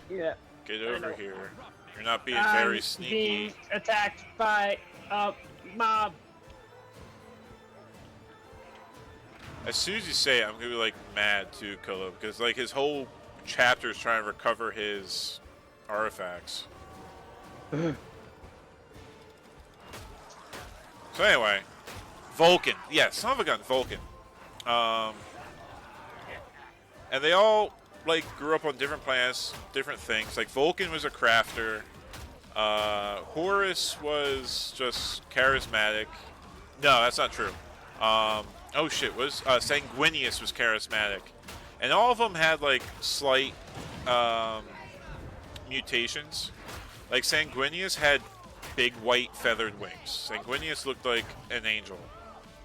Yeah. Get over here. You're not being very sneaky. Being attacked by a mob. As soon as you say it, I'm gonna be like mad too, Kolo, because like his whole chapter is trying to recover his artifacts. So anyway, Vulcan. Yeah, son of a gun, Vulcan. And they all like grew up on different planets, different things. Like Vulcan was a crafter. Horus was just charismatic. No, that's not true. Oh shit, Sanguinius was charismatic. And all of them had like slight mutations. Like Sanguinius had big white feathered wings. Sanguinius looked like an angel.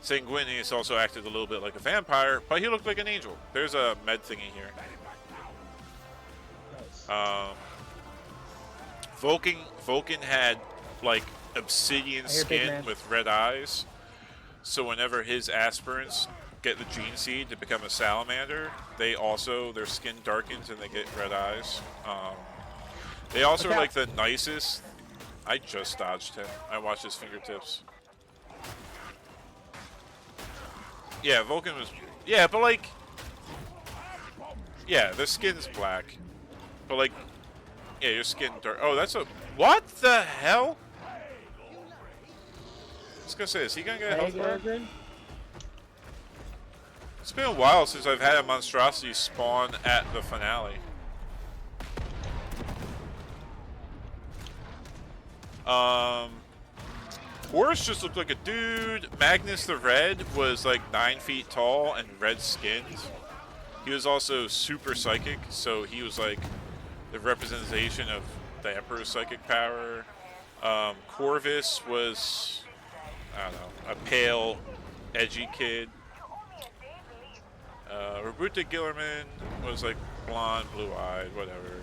Sanguinius also acted a little bit like a vampire, but he looked like an angel. There's a med thingy here. Vulcan had like obsidian skin with red eyes. So whenever his aspirants get the gene seed to become a salamander, their skin darkens and they get red eyes. They also are like the nicest. I just dodged him. I watched his fingertips. Yeah, Vulcan was... Yeah, but like... Yeah, their skin's black. But like... Yeah, your skin dark... Oh, that's a... What the hell? I was gonna say, is he gonna get a health bar? It's been a while since I've had a monstrosity spawn at the finale. Horus just looked like a dude. Magnus the Red was like 9 feet tall and red skinned. He was also super psychic, so he was like the representation of the Emperor's psychic power. Corvus was, I don't know, a pale, edgy kid. Roberta Gillerman was like blonde, blue-eyed, whatever.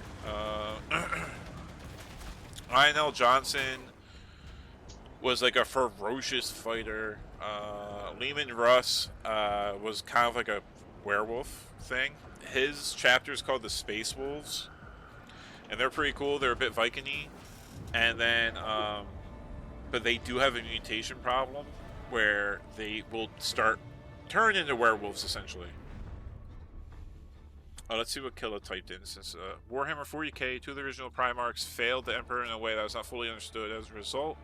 Lionel Johnson was like a ferocious fighter. Lehman Russ was kind of like a werewolf thing. His chapter is called the Space Wolves, and they're pretty cool. They're a bit Viking-y. And then, but they do have a mutation problem where they will turn into werewolves, essentially. Let's see what Killa typed in. Since Warhammer 40k, two of the original Primarchs failed the Emperor in a way that was not fully understood. As a result,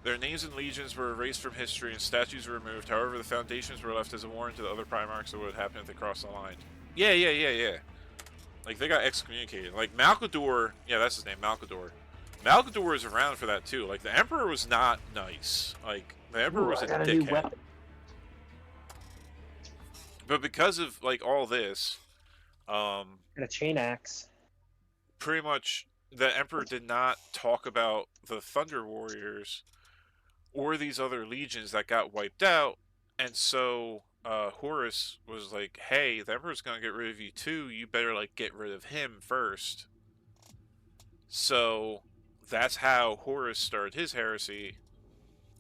their names and legions were erased from history and statues were removed. However, the foundations were left as a warning to the other Primarchs of what would happen if they crossed the line. Yeah. Like, they got excommunicated. Like, Malkador, yeah, that's his name, Malkador. Malkador is around for that, too. Like, the Emperor was not nice. Like, the Emperor was a dickhead. But because of, like, all this, and a chain axe. Pretty much, the Emperor did not talk about the Thunder Warriors or these other legions that got wiped out, and so Horus was like, "Hey, the Emperor's gonna get rid of you too. You better like get rid of him first." So that's how Horus started his heresy,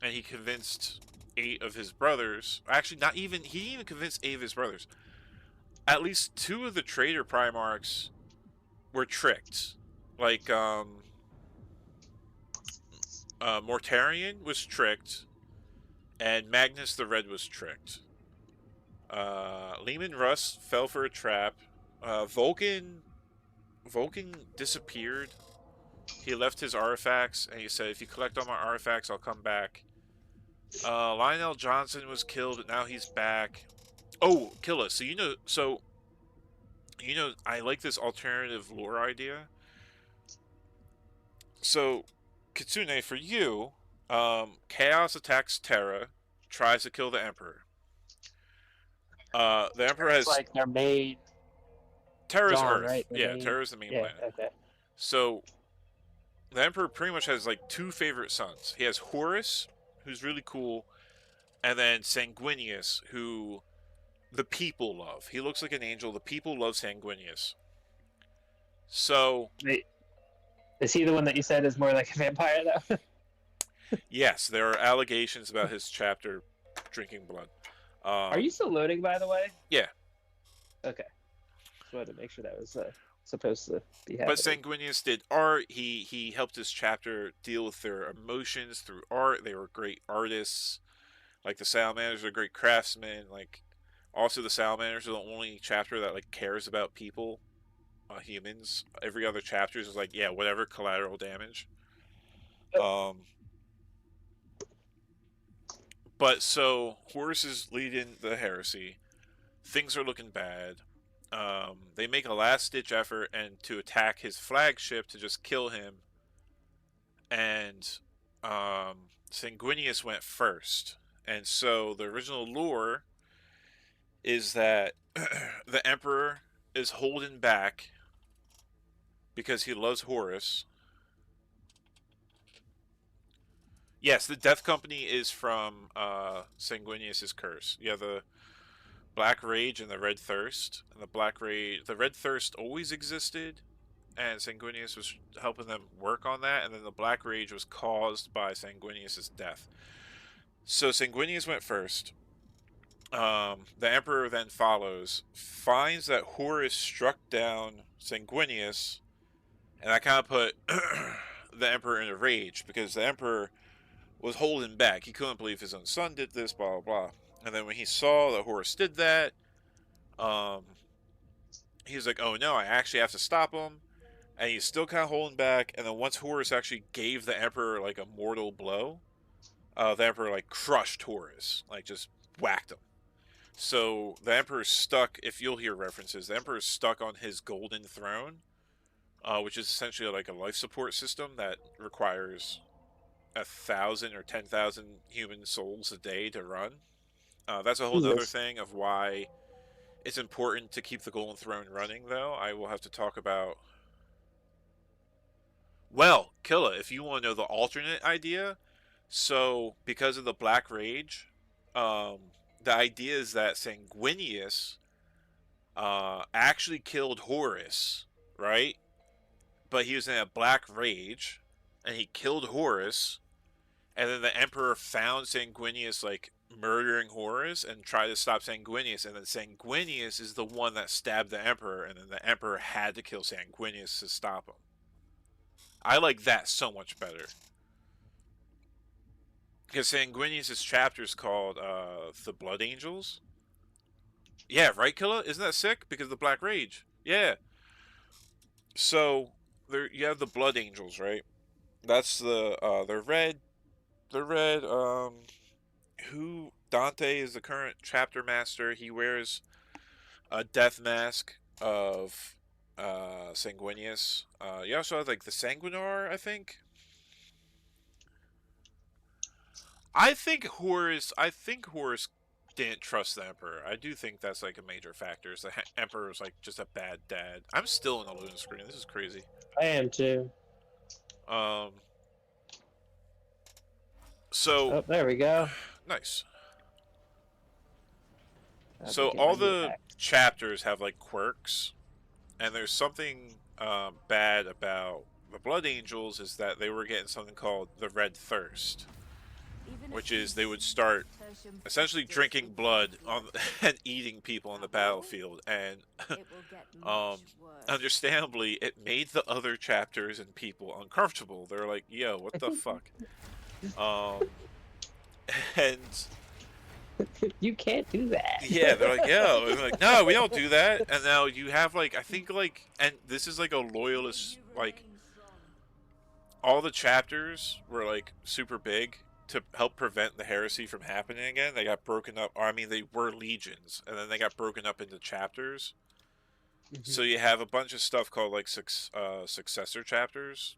and he convinced 8 of his brothers. Actually, not even he didn't even convinced 8 of his brothers. At least 2 of the traitor Primarchs were tricked. Like, Mortarion was tricked, and Magnus the Red was tricked. Lehman Russ fell for a trap. Vulcan disappeared. He left his artifacts, and he said, if you collect all my artifacts, I'll come back. Lionel Johnson was killed, and now he's back. Oh, Killa, so I like this alternative lore idea. So, Kitsune, for you, Chaos attacks Terra, tries to kill the Emperor. The Emperor has... like their main... Terra's Dawn, Earth. right? Yeah, Terra's the main planet. Okay. So, the Emperor pretty much has, like, 2 favorite sons. He has Horus, who's really cool, and then Sanguinius, who the people love. He looks like an angel. The people love Sanguinius. So... Wait, is he the one that you said is more like a vampire, though? Yes, there are allegations about his chapter drinking blood. Are you still loading, by the way? Yeah. Okay. Just wanted to make sure that was supposed to be happening. But Sanguinius did art. He helped his chapter deal with their emotions through art. They were great artists. Like, the Salamanders are great craftsmen. Like, also the Salamanders are the only chapter that, like, cares about people, humans. Every other chapter is like, yeah, whatever, collateral damage. But so Horus is leading the heresy. Things are looking bad. They make a last-ditch effort and to attack his flagship to just kill him. And Sanguinius went first. And so the original lore is that the Emperor is holding back because he loves Horus. Yes, the Death Company is from Sanguinius' curse. Yeah, the Black Rage and the Red Thirst. And the Red Thirst always existed, and Sanguinius was helping them work on that, and then the Black Rage was caused by Sanguinius' death. So Sanguinius went first. The Emperor then follows, finds that Horus struck down Sanguinius, and that kind of put the Emperor in a rage, because the Emperor was holding back. He couldn't believe his own son did this, blah, blah, blah. And then when he saw that Horus did that, he was like, oh no, I actually have to stop him. And he's still kind of holding back. And then once Horus actually gave the Emperor, like, a mortal blow, the Emperor, like, crushed Horus. Like, just whacked him. So the Emperor's stuck, if you'll hear references, the Emperor's stuck on his golden throne, which is essentially like a life support system that requires 1,000 or 10,000 human souls a day to run. That's a whole other thing of why it's important to keep the Golden Throne running, though. I will have to talk about... Well, Killa, if you want to know the alternate idea, so because of the Black Rage, the idea is that Sanguinius actually killed Horus, right? But he was in a black rage, and he killed Horus. And then the Emperor found Sanguinius like murdering Horus and tried to stop Sanguinius, and then Sanguinius is the one that stabbed the Emperor, and then the Emperor had to kill Sanguinius to stop him. I like that so much better. Because Sanguinius' chapter is called The Blood Angels. Yeah, right, Killa? Isn't that sick? Because of the Black Rage. Yeah. So there you have the Blood Angels, right? That's the they're red. They're red. Who Dante is the current chapter master. He wears a death mask of Sanguinius. You also have like the Sanguinar, I think. I think Horus didn't trust the Emperor. I do think that's like a major factor. Is the Emperor was like just a bad dad. I'm still in the loading screen. This is crazy. I am too. So. Oh, there we go. Nice. So all the chapters have like quirks, and there's something bad about the Blood Angels is that they were getting something called the Red Thirst, which is they would start essentially drinking blood on and eating people on the battlefield, and understandably, it made the other chapters and people uncomfortable. They're like, "Yo, what the fuck?" And you can't do that. Yeah, they're like, yo, and they're like, no, we don't do that. And now you have like, I think like, and this is like a loyalist, like, all the chapters were like super big to help prevent the heresy from happening again. They got broken up, or I mean, they were legions, and then they got broken up into chapters. So you have a bunch of stuff called like successor chapters.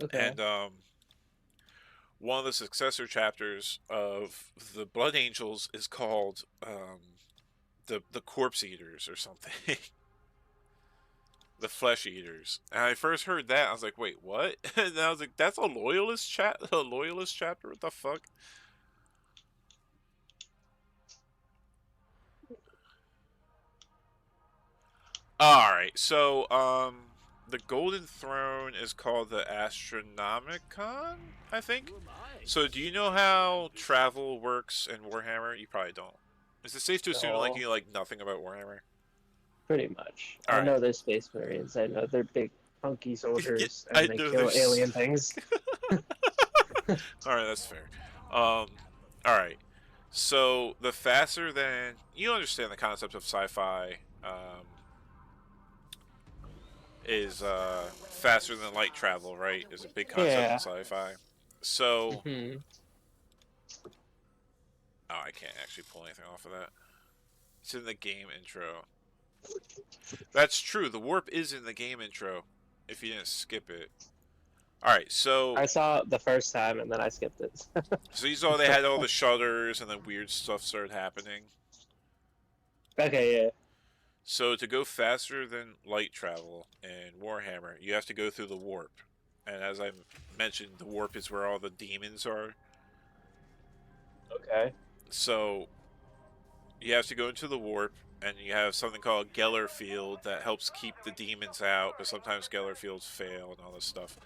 Okay. And one of the successor chapters of the Blood Angels is called the Corpse Eaters or something. The Flesh Eaters. And I first heard that, I was like, wait, what? And I was like, that's a loyalist a loyalist chapter? What the fuck? Alright, so the Golden Throne is called the Astronomicon, I think. So do you know how travel works in Warhammer? You probably don't. Is it safe to assume like you know like nothing about Warhammer? Pretty much. All I right. know they're space marines. I know they're big hunky soldiers I and they know kill alien things. Alright, that's fair. Alright. So the faster than you understand the concept of sci-fi is faster than light travel, right? Is a big concept in sci-fi. So oh, I can't actually pull anything off of that. It's in the game intro. That's true. The warp is in the game intro. If you didn't skip it. Alright, so I saw it the first time and then I skipped it. so you saw they had all the shutters and then weird stuff started happening. Okay, yeah. So to go faster than light travel in Warhammer, you have to go through the warp. And as I mentioned, the warp is where all the demons are. Okay. So you have to go into the warp, and you have something called Geller Field that helps keep the demons out, but sometimes Geller Fields fail and all this stuff.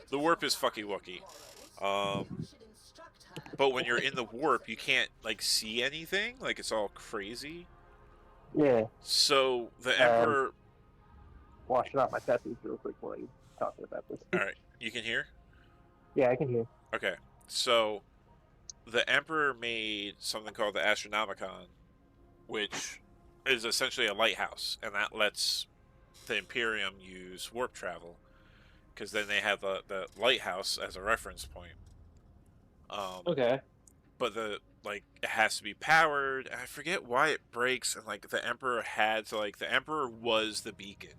The warp is fucky wucky. But when you're in the warp, you can't like see anything. Like it's all crazy. Yeah. So the Emperor. Washing off my testes real quick while you talking about this. All right, you can hear. Yeah, I can hear. Okay, so the Emperor made something called the Astronomicon, which is essentially a lighthouse, and that lets the Imperium use warp travel, because then they have the lighthouse as a reference point. Okay. But the like it has to be powered. And I forget why it breaks, and like the Emperor had to like the Emperor was the beacon,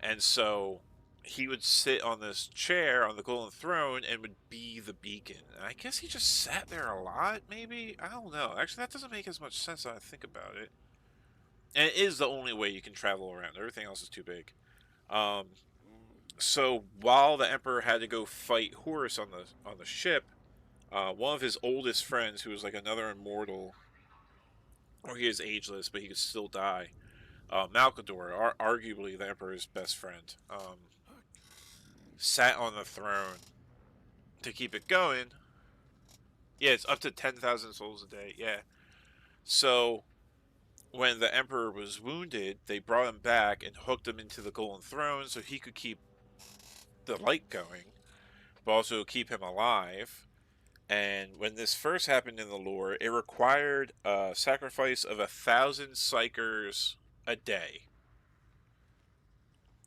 and so he would sit on this chair on the Golden Throne and would be the beacon. And I guess he just sat there a lot, maybe? I don't know. Actually, that doesn't make as much sense when I think about it. And it is the only way you can travel around. Everything else is too big. So while the Emperor had to go fight Horus on the ship, one of his oldest friends, who was like another immortal, or he is ageless, but he could still die. Malcador, arguably the Emperor's best friend, sat on the throne to keep it going. Yeah, it's up to 10,000 souls a day. Yeah. So when the Emperor was wounded, they brought him back and hooked him into the Golden Throne so he could keep the light going, but also keep him alive. And when this first happened in the lore, it required a sacrifice of 1,000 psychers a day.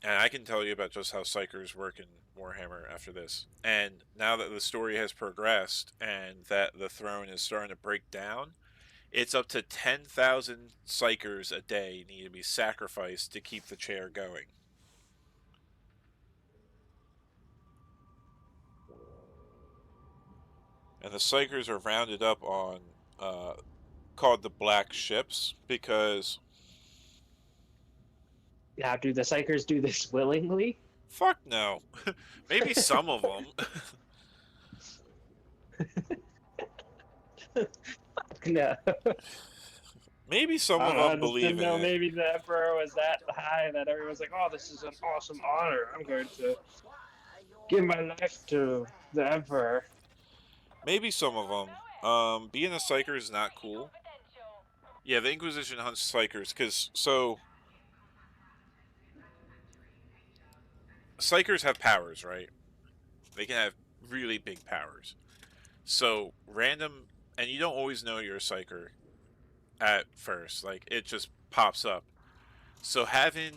And I can tell you about just how psychers work in Warhammer after this. And now that the story has progressed and that the throne is starting to break down, it's up to 10,000 psychers a day need to be sacrificed to keep the chair going. And the psychers are rounded up on, called the Black Ships, because... Yeah, do the psychers do this willingly? Fuck no. Maybe some of them. No. Maybe some of them believe in it. Maybe the Emperor was that high that everyone's like, oh, this is an awesome honor. I'm going to give my life to the Emperor. Maybe some of them. Being a psyker is not cool. Yeah, the Inquisition hunts psychers, because, so... Psychers have powers, right? They can have really big powers. So, random... And you don't always know you're a psyker at first. Like, it just pops up. So, having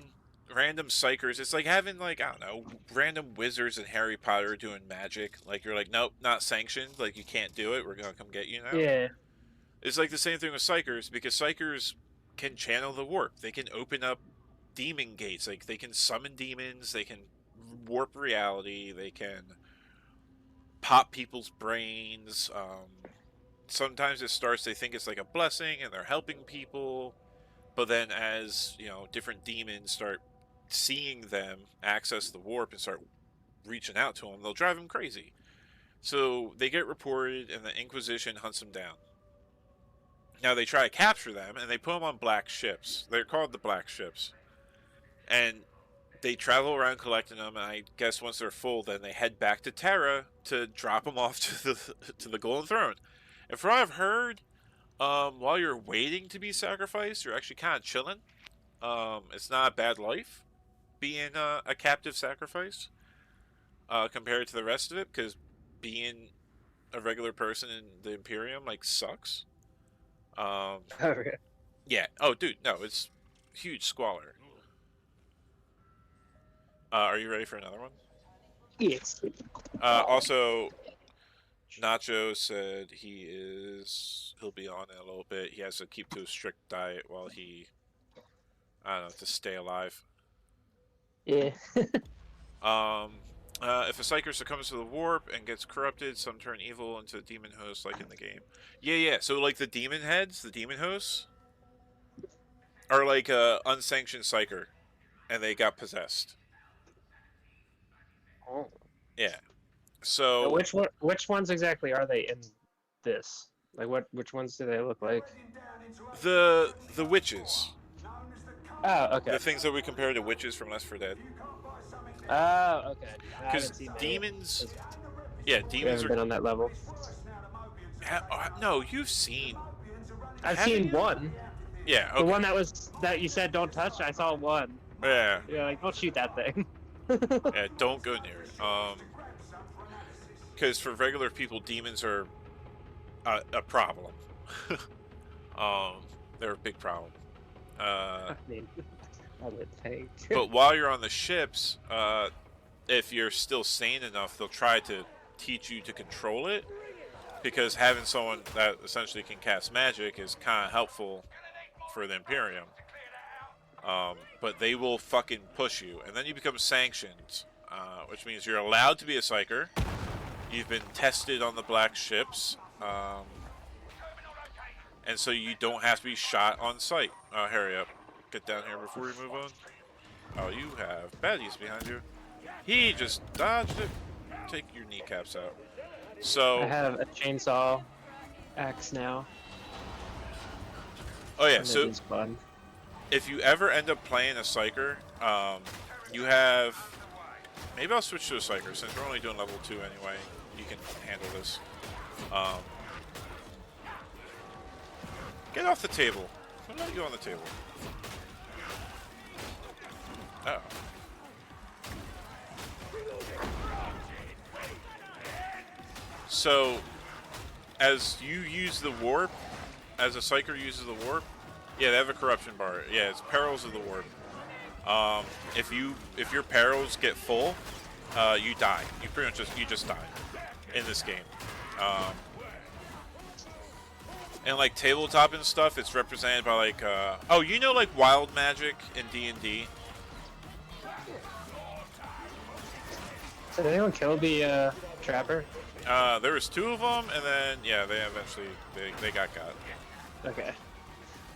random psychers, it's like having, like, I don't know, random wizards in Harry Potter doing magic. Like, you're like, nope, not sanctioned. Like, you can't do it. We're gonna come get you now. Yeah. It's like the same thing with psychers, because psychers can channel the warp. They can open up demon gates. Like, they can summon demons. They can warp reality. They can pop people's brains. Sometimes it starts, they think it's like a blessing and they're helping people. But then as, you know, different demons start seeing them access the warp and start reaching out to them, they'll drive them crazy. So they get reported and the Inquisition hunts them down. Now they try to capture them and they put them on black ships. They're called the Black Ships. And they travel around collecting them, and I guess once they're full, then they head back to Terra to drop them off to the Golden Throne. And from what I've heard, while you're waiting to be sacrificed, you're actually kind of chilling. It's not a bad life being a captive sacrifice compared to the rest of it, because being a regular person in the Imperium like sucks. Yeah. Oh, dude, no, it's huge squalor. Are you ready for another one? Yes. Also, Nacho said he'll be on in a little bit. He has to keep to a strict diet while he, I don't know, to stay alive. Yeah. If a psyker succumbs to the warp and gets corrupted, some turn evil into demon hosts, like in the game. Yeah. So, like, the demon heads, the demon hosts, are like a unsanctioned psyker, and they got possessed. Oh. Yeah. So which ones exactly are they in this? Like, which ones do they look like? The witches. Oh, okay. The things that we compare to witches from Left 4 Dead. Oh, okay. Because demons... Yeah, demons haven't been on that level. No, you've seen... I've seen one. Yeah, okay. The one that you said don't touch, I saw one. Yeah. You're like, don't shoot that thing. Yeah, don't go near it. Because for regular people, demons are a problem. They're a big problem. I would think. But while you're on the ships, if you're still sane enough, they'll try to teach you to control it, because having someone that essentially can cast magic is kind of helpful for the Imperium. But they will fucking push you, and then you become sanctioned, which means you're allowed to be a psyker. You've been tested on the Black Ships, and so you don't have to be shot on sight. Hurry up. Get down here before we move on. Oh, you have baddies behind you. He just dodged it. Take your kneecaps out. So I have a chainsaw axe now. Oh yeah, so if you ever end up playing a Psyker, you have... Maybe I'll switch to a Psyker, since we're only doing level 2 anyway. You can handle this. Get off the table. I'm not you on the table. Uh-oh. So, as you use the warp, as a Psyker uses the warp, yeah, they have a corruption bar. Yeah, it's perils of the warp. If your perils get full, you die. You pretty much just die in this game. And like tabletop and stuff, it's represented by like oh, you know, like wild magic in D&D. Did anyone kill the trapper? There was 2 of them, and then yeah, they eventually they got. Okay.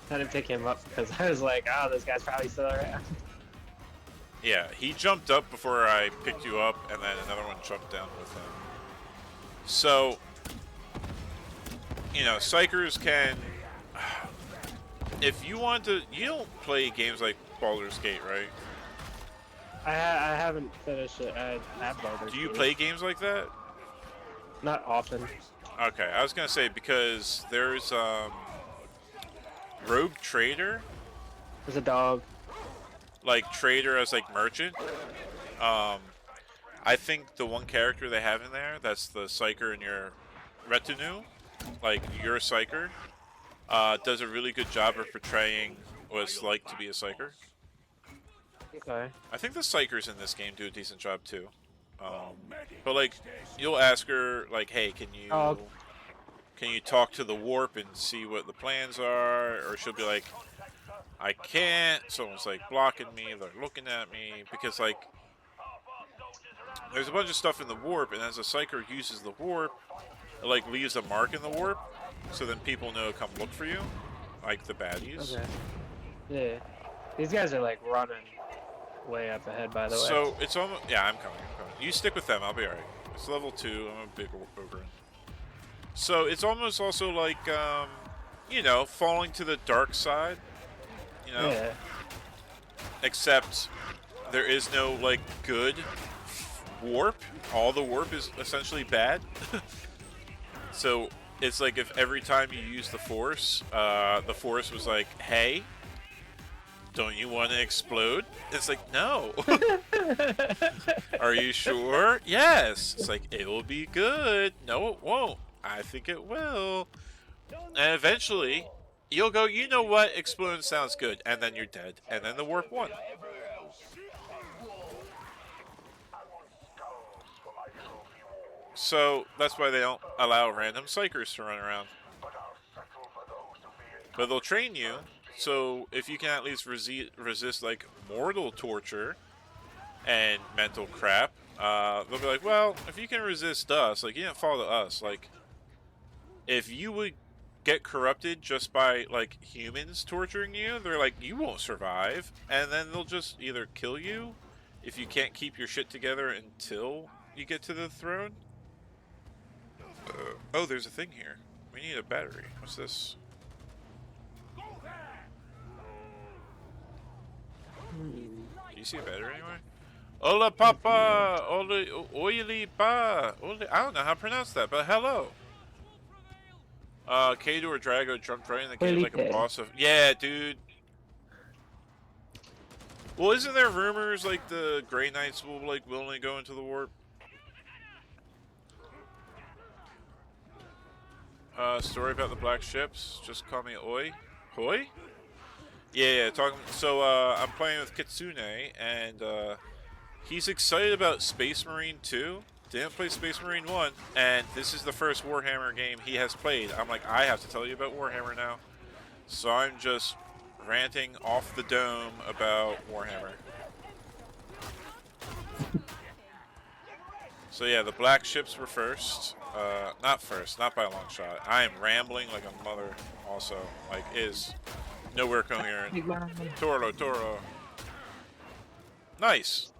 I didn't pick him up because I was like, oh, this guy's probably still around. Yeah, he jumped up before I picked you up, and then another one jumped down with him. So, you know, Psykers can... If you want to... You don't play games like Baldur's Gate, right? I haven't finished it. I have Baldur's Gate. Do you play games like that? Not often. Okay, I was going to say, because there's... Rogue Trader. There's a dog. Like trader as like merchant. I think the one character they have in there, that's the Psyker in your retinue, like your Psyker, does a really good job of portraying what it's like to be a Psyker. Okay. I think the Psykers in this game do a decent job too. But like, you'll ask her like, "Hey, can you talk to the warp and see what the plans are?" Or she'll be like, "I can't." Someone's like blocking me. They're looking at me because like there's a bunch of stuff in the warp, and as a Psyker uses the warp, it like leaves a mark in the warp, so then people know to come look for you, like the baddies. Okay. Yeah. These guys are like running way up ahead, by the way. So it's almost I'm coming. You stick with them. I'll be alright. It's level 2. I'm a big ogre. So it's almost also like you know, falling to the dark side. You know, yeah. Except there is no like good warp. All the warp is essentially bad. So it's like if every time you use the force was like, "Hey, don't you want to explode?" It's like, no. Are you sure? Yes. It's like, it will be good. No, it won't. I think it will. And eventually, you'll go, you know what? Exploding sounds good. And then you're dead. And then the warp won. So, that's why they don't allow random Psykers to run around. But they'll train you, so if you can at least resist like, mortal torture and mental crap, they'll be like, well, if you can resist us, like, you didn't fall to us, like, if you would get corrupted just by, like, humans torturing you, they're like, you won't survive, and then they'll just either kill you if you can't keep your shit together until you get to the throne. Oh, there's a thing here. We need a battery. What's this? Do you see a battery anywhere? Hola, papa! Hola, oily pa! I don't know how to pronounce that, but hello! Kado or Drago jumped right in the game like a boss of... Yeah, dude! Well, isn't there rumors like the Grey Knights will like willingly go into the warp? Story about the black ships. Just call me Oi. Hoi? Yeah, talking. So, I'm playing with Kitsune, and, he's excited about Space Marine 2. Didn't play Space Marine 1, and this is the first Warhammer game he has played. I'm like, I have to tell you about Warhammer now. So I'm just ranting off the dome about Warhammer. So yeah, the black ships were first. Not first, not by a long shot. I am rambling like a mother also. Like, is nowhere coherent. Toro. Nice.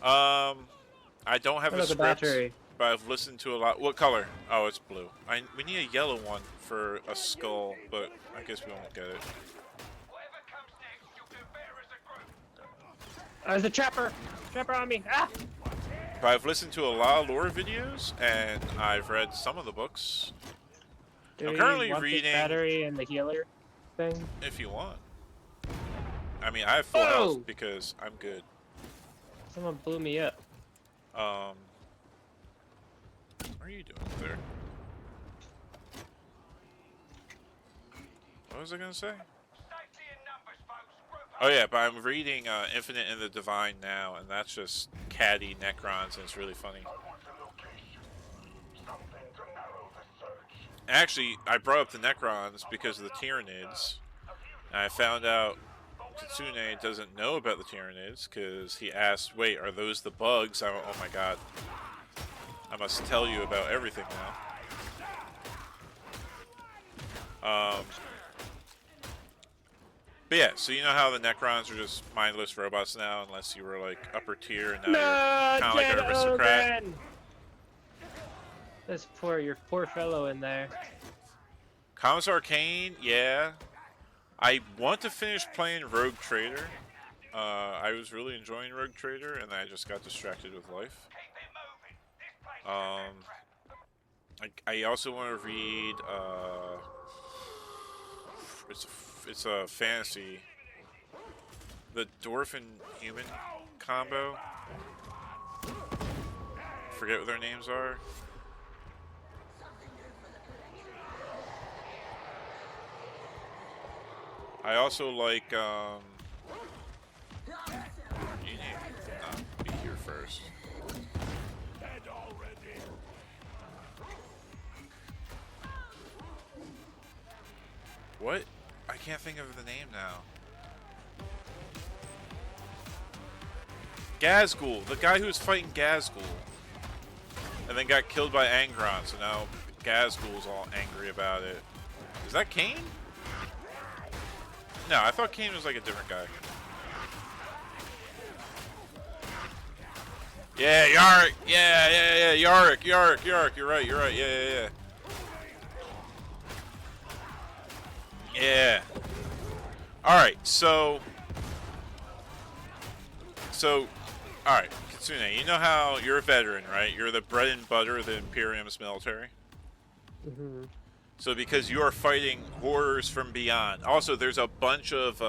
I don't have a script. Battery. but I've listened to a lot. What color? Oh, it's blue. We need a yellow one for a skull, but I guess we won't get it. There's a trapper! Trapper on me! Ah! But I've listened to a lot of lore videos, and I've read some of the books. Do I'm we currently want reading. The battery and the healer thing? If you want. I mean, I have full health because I'm good. Someone blew me up. What are you doing up there? What was I gonna say? Oh yeah, but I'm reading Infinite and the Divine now, and that's just catty Necrons, and it's really funny. Actually, I brought up the Necrons because of the Tyranids, and I found out Kitsune doesn't know about the Tyranids because he asked, "Wait, are those the bugs?" I went, "Oh my god, I must tell you about everything now." But yeah, so you know how the Necrons are just mindless robots now, unless you were like upper tier, and now you're kind of like an aristocrat. Your poor fellow in there. Commissar Kane, yeah. I want to finish playing Rogue Trader. I was really enjoying Rogue Trader, and I just got distracted with life. I also want to read. It's a fantasy. The dwarf and human combo. Forget what their names are. I also like, you need to be here first. Dead already. What? I can't think of the name now. Gazgul, the guy who was fighting Gazgul. And then got killed by Angron, so now Gazgul's all angry about it. Is that Kane? No, I thought Kane was like a different guy. Yeah, Yarick! Yeah, Yarick! You're right, yeah. Yeah. Alright, so, alright, Kitsune, you know how you're a veteran, right? You're the bread and butter of the Imperium's military. Mm-hmm. So because you are fighting horrors from beyond. Also, there's a bunch of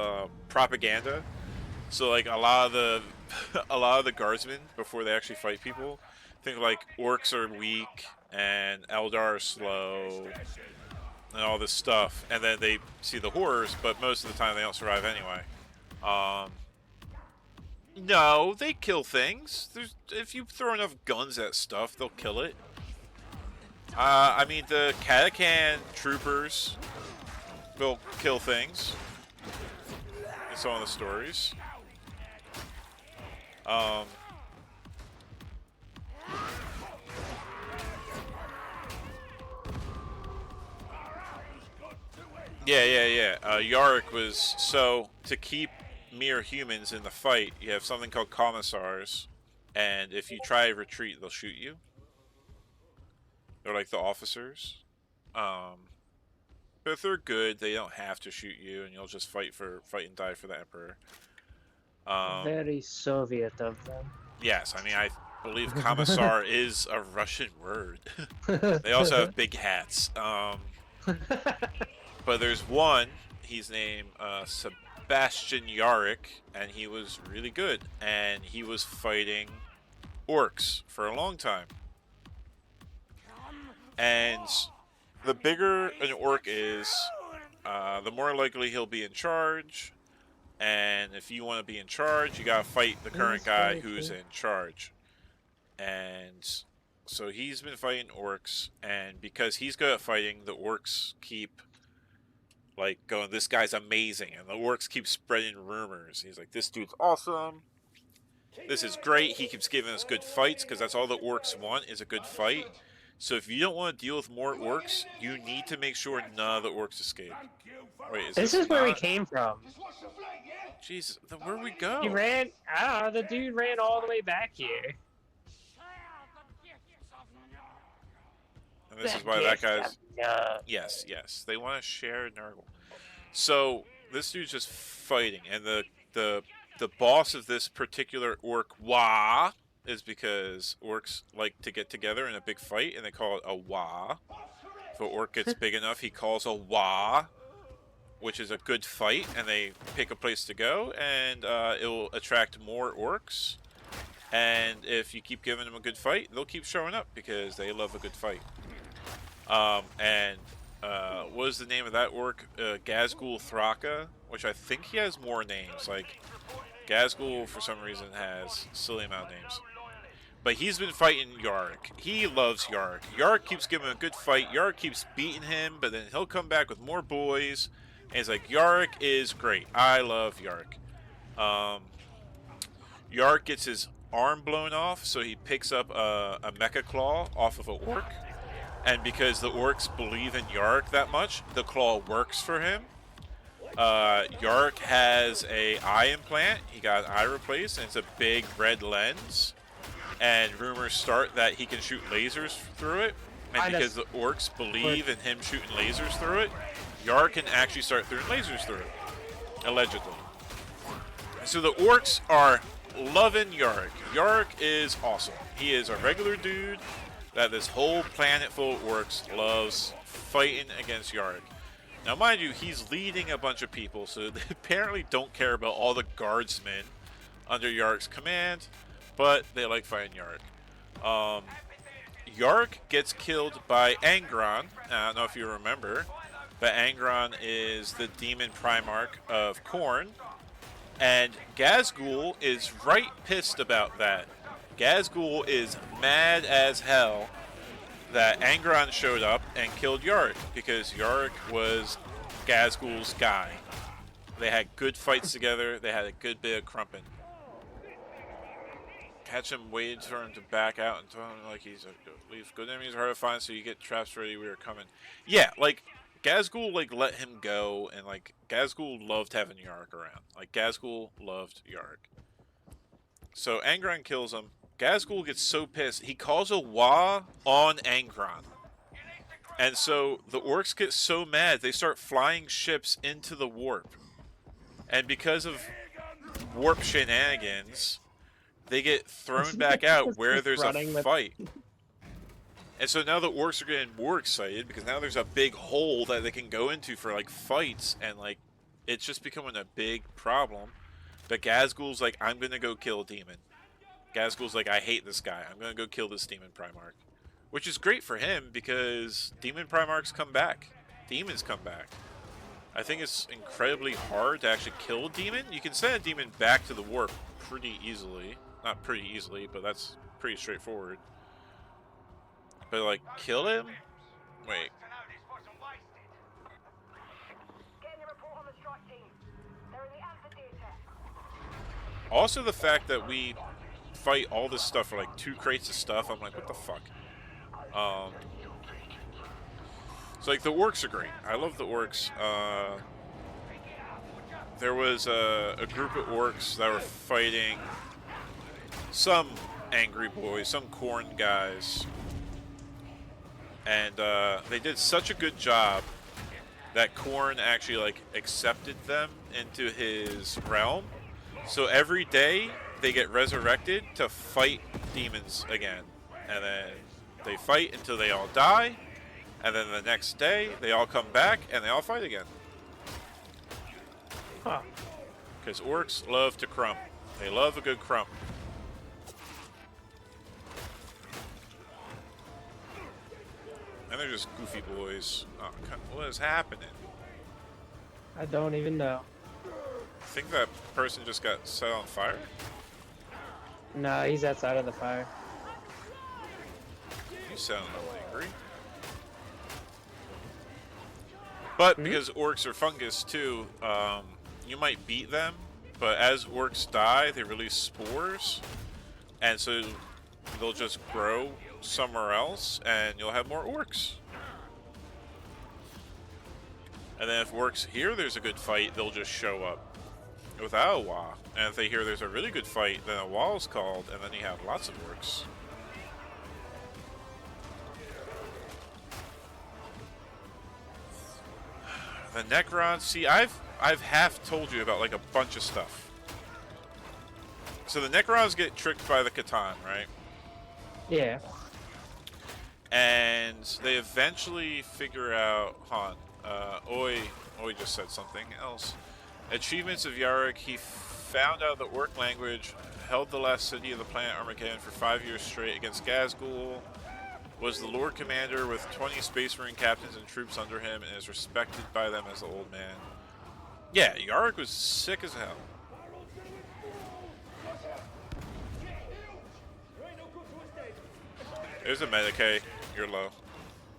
propaganda. So like a lot of the guardsmen, before they actually fight people, think like orcs are weak and Eldar are slow and all this stuff, and then they see the horrors, but most of the time they don't survive anyway. No, they kill things. If you throw enough guns at stuff, they'll kill it. I mean, the Katakan troopers will kill things in some of the stories. Yeah. Yarick was, so to keep mere humans in the fight, you have something called commissars, and if you try to retreat, they'll shoot you. They're like the officers. But if they're good, they don't have to shoot you, and you'll just fight and die for the Emperor. Very Soviet of them. Yes, I mean, I believe commissar is a Russian word. They also have big hats. But there's one, he's named Sebastian Yarick, and he was really good. And he was fighting orcs for a long time. And the bigger an orc is, the more likely he'll be in charge. And if you want to be in charge, you gotta fight the current guy who's in charge. And so he's been fighting orcs, and because he's good at fighting, the orcs keep like going, "This guy's amazing," and the orcs keep spreading rumors. He's like, "This dude's awesome. This is great." He keeps giving us good fights because that's all the orcs want, is a good fight. So if you don't want to deal with more orcs, you need to make sure none of the orcs escape. Wait, this is where we came from. Jesus, then where'd we go? He ran, I don't know, the dude ran all the way back here. And this is why that guy's... Yes, yes. They want to share Nurgle. So this dude's just fighting, and the boss of this particular orc Wah is because orcs like to get together in a big fight, and they call it a Wah. If an orc gets big enough, he calls a Wah, which is a good fight, and they pick a place to go, and it will attract more orcs. And if you keep giving them a good fight, they'll keep showing up because they love a good fight. What is the name of that orc? Gazgul Thraka, which I think he has more names. Like, Gazgul, for some reason, has a silly amount of names. But he's been fighting Yarg. He loves Yarg. Yarg keeps giving him a good fight. Yarg keeps beating him, but then he'll come back with more boys. And he's like, Yarg is great. I love Yarg. Yarg gets his arm blown off, so he picks up a mecha claw off of an orc. And because the orcs believe in Yarg that much, the claw works for him. Yarg has a eye implant. He got an eye replaced, and it's a big red lens. And rumors start that he can shoot lasers through it. And because the orcs believe in him shooting lasers through it, Yarg can actually start throwing lasers through it. Allegedly. So the orcs are loving Yarg. Yarg is awesome. He is a regular dude that this whole planet full of orcs loves fighting against Yarg. Now, mind you, he's leading a bunch of people, so they apparently don't care about all the guardsmen under Yarg's command, but they like fighting Yarg. Yarg gets killed by Angron. I don't know if you remember, but Angron is the demon Primarch of Khorne, and Gazgul is right pissed about that. Gazgul is mad as hell that Angron showed up and killed Yarg, because Yarg was Gazgul's guy. They had good fights together. They had a good bit of crumping. Catch him, waited for him to back out, and tell him like he's leave. Good enemies are hard to find, so you get traps ready. We are coming. Yeah, like Gazgul like let him go, and like Gazgul loved having Yarg around. Like Gazgul loved Yarg. So Angron kills him. Gazgul gets so pissed, he calls a Wah on Angron. And so the orcs get so mad, they start flying ships into the warp. And because of warp shenanigans, they get thrown back out where there's a fight. And so now the orcs are getting more excited, because now there's a big hole that they can go into for like fights, and like it's just becoming a big problem. But Gazgul's like, I'm gonna go kill a demon. Gazgul's like, I hate this guy. I'm going to go kill this Demon Primarch. Which is great for him, because Demon Primarchs come back. Demons come back. I think it's incredibly hard to actually kill a demon. You can send a demon back to the warp pretty easily. Not pretty easily, but that's pretty straightforward. But, like, kill him? Wait. Also the fact that we fight all this stuff for like 2 crates of stuff, I'm like, what the fuck? So like the orcs are great. I love the orcs. There was a group of orcs that were fighting some angry boys, some Khorne guys, and they did such a good job that Khorne actually like accepted them into his realm. So every day they get resurrected to fight demons again, and then they fight until they all die, and then the next day they all come back and they all fight again. Huh. Because orcs love to crump. They love a good crump. And they're just goofy boys. Oh, what is happening? I don't even know. I think that person just got set on fire? No, he's outside of the fire. You sound a little angry. But because orcs are fungus too, you might beat them, but as orcs die, they release spores, and so they'll just grow somewhere else, and you'll have more orcs. And then if orcs hear there's a good fight, they'll just show up without a Wah. And if they hear there's a really good fight, then a Wah is called, and then you have lots of orcs. The Necrons. See, I've half told you about like a bunch of stuff. So the Necrons get tricked by the Catan, right? Yeah. And they eventually figure out. Oi just said something else. Achievements of Yarrick. He found out that Orc language held the last city of the planet Armageddon for 5 years straight against Gazgul. Was the Lord Commander with 20 Space Marine captains and troops under him, and is respected by them as the Old Man. Yeah, Yarrick was sick as hell. There's a Medicaid. You're low.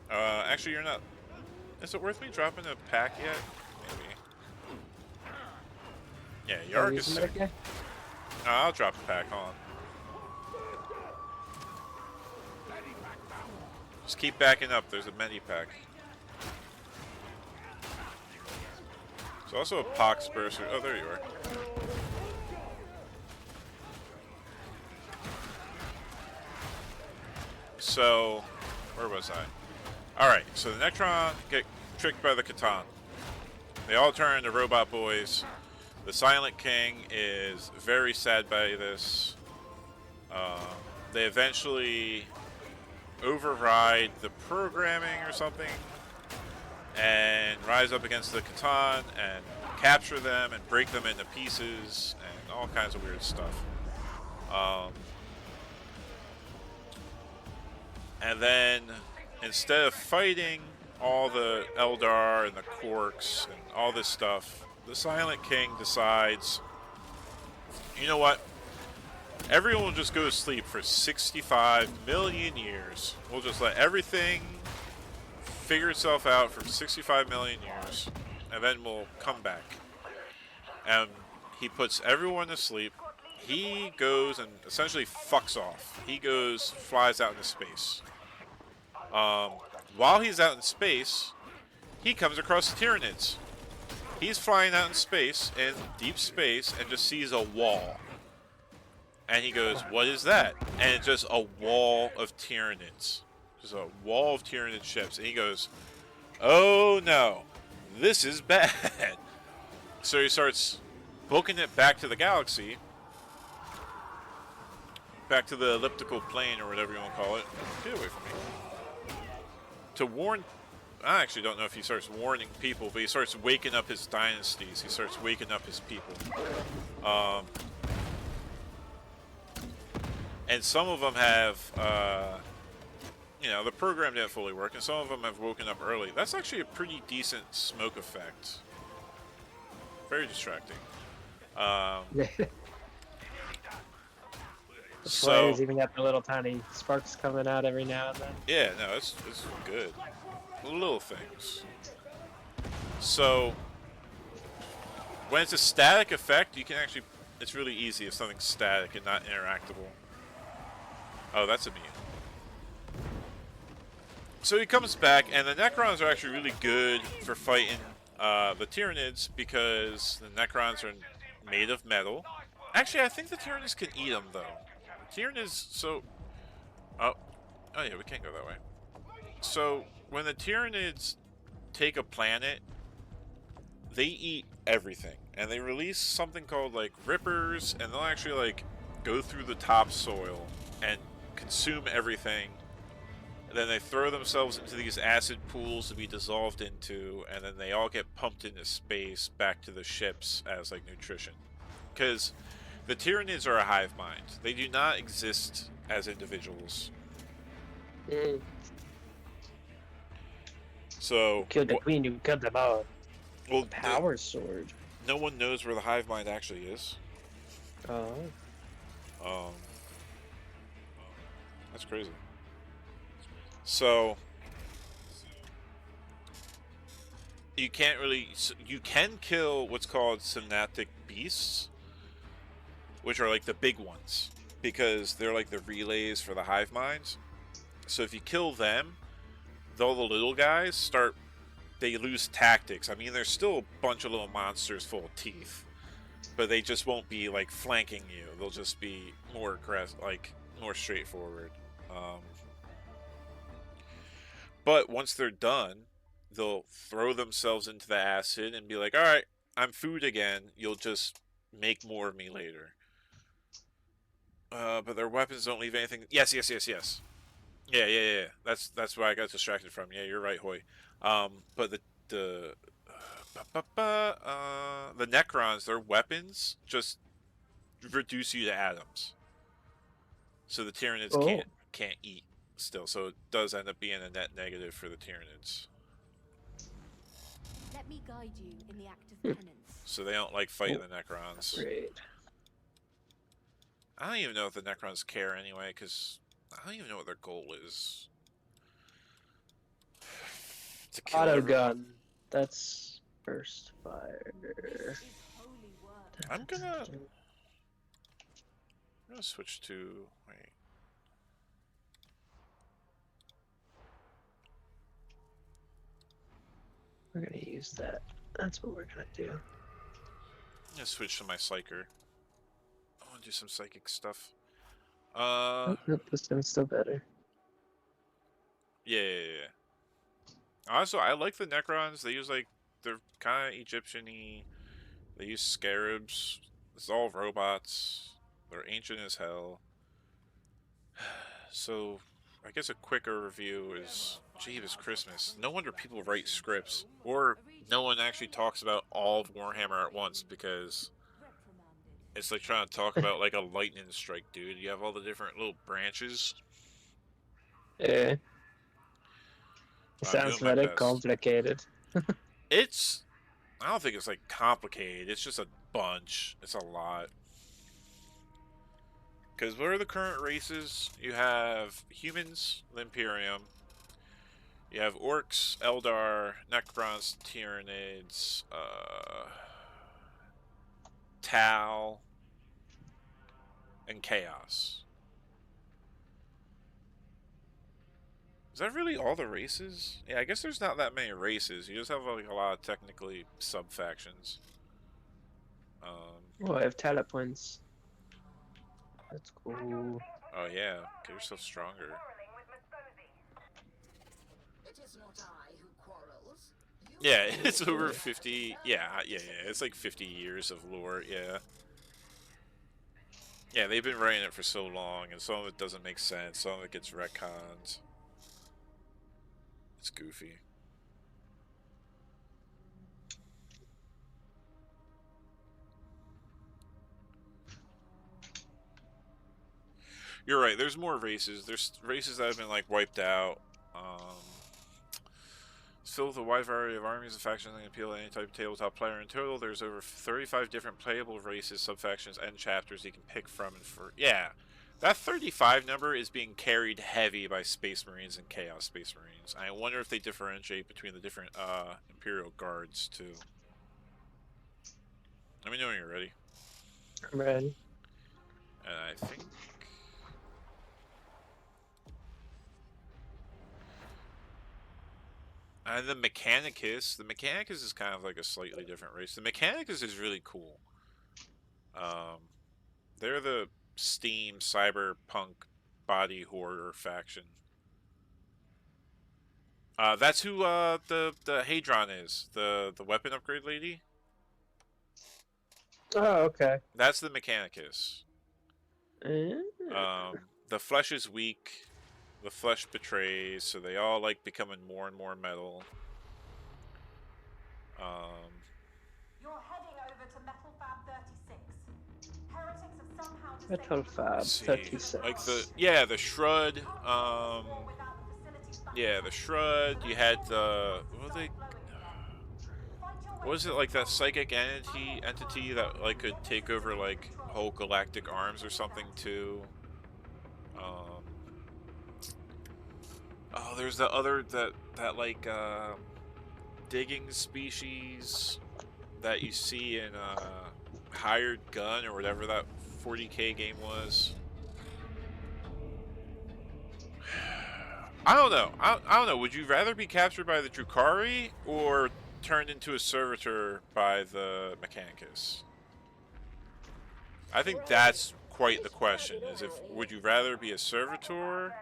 Actually, you're not. Is it worth me dropping a pack yet? Maybe. Yeah, Yarrick is sick. I'll drop the pack. Hold on. Just keep backing up. There's a Medipack. There's also a Pox Burster. Oh, there you are. So, where was I? Alright, so the Necron get tricked by the Catan. They all turn into robot boys. The Silent King is very sad by this. They eventually override the programming or something and rise up against the Catan and capture them and break them into pieces and all kinds of weird stuff. And then instead of fighting all the Eldar and the Quarks and all this stuff, the Silent King decides, you know what? Everyone will just go to sleep for 65 million years. We'll just let everything figure itself out for 65 million years, and then we'll come back. And he puts everyone to sleep. He goes and essentially fucks off. He flies out into space. While he's out in space, he comes across the Tyranids. He's flying out in space, in deep space, and just sees a wall. And he goes, what is that? And it's just a wall of Tyranids. Just a wall of Tyranid ships. And he goes, oh no, this is bad. So he starts booking it back to the galaxy. Back to the elliptical plane or whatever you want to call it. Get away from me. To warn... I actually don't know if he starts warning people, but he starts waking up his dynasties. He starts waking up his people. And some of them have, the program didn't fully work, and some of them have woken up early. That's actually a pretty decent smoke effect. Very distracting. So even got the little tiny sparks coming out every now and then. Yeah, no, it's good. Little things. So when it's a static effect, you can actually, it's really easy if something's static and not interactable. Oh, that's immune. So he comes back, and the Necrons are actually really good for fighting the Tyranids because the Necrons are made of metal. Actually, I think the Tyranids can eat them, though. Tyranids, so... Oh yeah, we can't go that way. So, when the Tyranids take a planet, they eat everything. And they release something called, like, rippers, and they'll actually, like, go through the topsoil and consume everything. And then they throw themselves into these acid pools to be dissolved into, and then they all get pumped into space back to the ships as, like, nutrition. Because the Tyranids are a hive mind. They do not exist as individuals. So killed the queen who cut them out. Well, Power sword. No one knows where the hive mind actually is. Oh. That's crazy. So you can't really. You can kill what's called synaptic beasts, which are like the big ones, because they're like the relays for the hive minds. So if you kill them, all the little guys they lose tactics. I mean, there's still a bunch of little monsters full of teeth, but they just won't be like flanking you. They'll just be more aggressive, like more straightforward. But once they're done, they'll throw themselves into the acid and be like, all right, I'm food again. You'll just make more of me later. But their weapons don't leave anything. Yes. Yeah. That's where I got distracted from. Yeah, you're right, Hoy. But the Necrons, their weapons just reduce you to atoms. So the Tyranids can't eat still. So it does end up being a net negative for the Tyranids. Let me guide you in the act of penance. So they don't like fighting the Necrons. Great. I don't even know if the Necrons care anyway, because I don't even know what their goal is. To kill auto gun. That's burst fire. I'm gonna switch to wait. We're gonna use that. That's what we're gonna do. I'm gonna switch to my Psyker. I want to do some psychic stuff. Nope, this one's still better. Yeah. Also, I like the Necrons. They use, like, they're kind of Egyptian-y. They use scarabs. It's all robots. They're ancient as hell. So, I guess a quicker review is, Jeebus Christmas. No wonder people write scripts. Or no one actually talks about all of Warhammer at once, because it's like trying to talk about, like, a lightning strike, dude. You have all the different little branches. Yeah. It sounds very complicated. I don't think it's, like, complicated. It's just a bunch. It's a lot. Because what are the current races? You have humans, the Imperium. You have orcs, Eldar, Necrons, Tyranids, Tal, and Chaos. Is that really all the races? Yeah, I guess there's not that many races. You just have, like, a lot of technically sub-factions. Oh, I have talent points. That's cool. Oh yeah, get yourself stronger. Yeah, it's over 50. Yeah. It's like 50 years of lore. Yeah, they've been writing it for so long, and some of it doesn't make sense. Some of it gets retconned. It's goofy. You're right. There's more races. There's races that have been, like, wiped out. It's filled with a wide variety of armies and factions that can appeal to any type of tabletop player. In total, there's over 35 different playable races, subfactions, and chapters you can pick from. And yeah, that 35 number is being carried heavy by Space Marines and Chaos Space Marines. I wonder if they differentiate between the different Imperial Guards too. Let me know when you're ready. I'm ready. And I think. And the Mechanicus is kind of like a slightly different race. The Mechanicus is really cool. They're the Steam cyberpunk body horror faction. That's who the Hadron is, the weapon upgrade lady. Oh, okay. That's the Mechanicus. The flesh is weak. The flesh betrays, so they all like becoming more and more metal. You're heading over to Metal Fab 36. Heretics have somehow Metal Fab 36. Like the Shroud. The Shroud. You had the what was it, like that psychic entity that, like, could take over, like, whole galactic arms or something too. Oh, there's the other that like digging species that you see in Hired Gun or whatever that 40K game was. I don't know. I don't know. Would you rather be captured by the Drukhari or turned into a servitor by the Mechanicus? I think that's quite the question. Is if would you rather be a servitor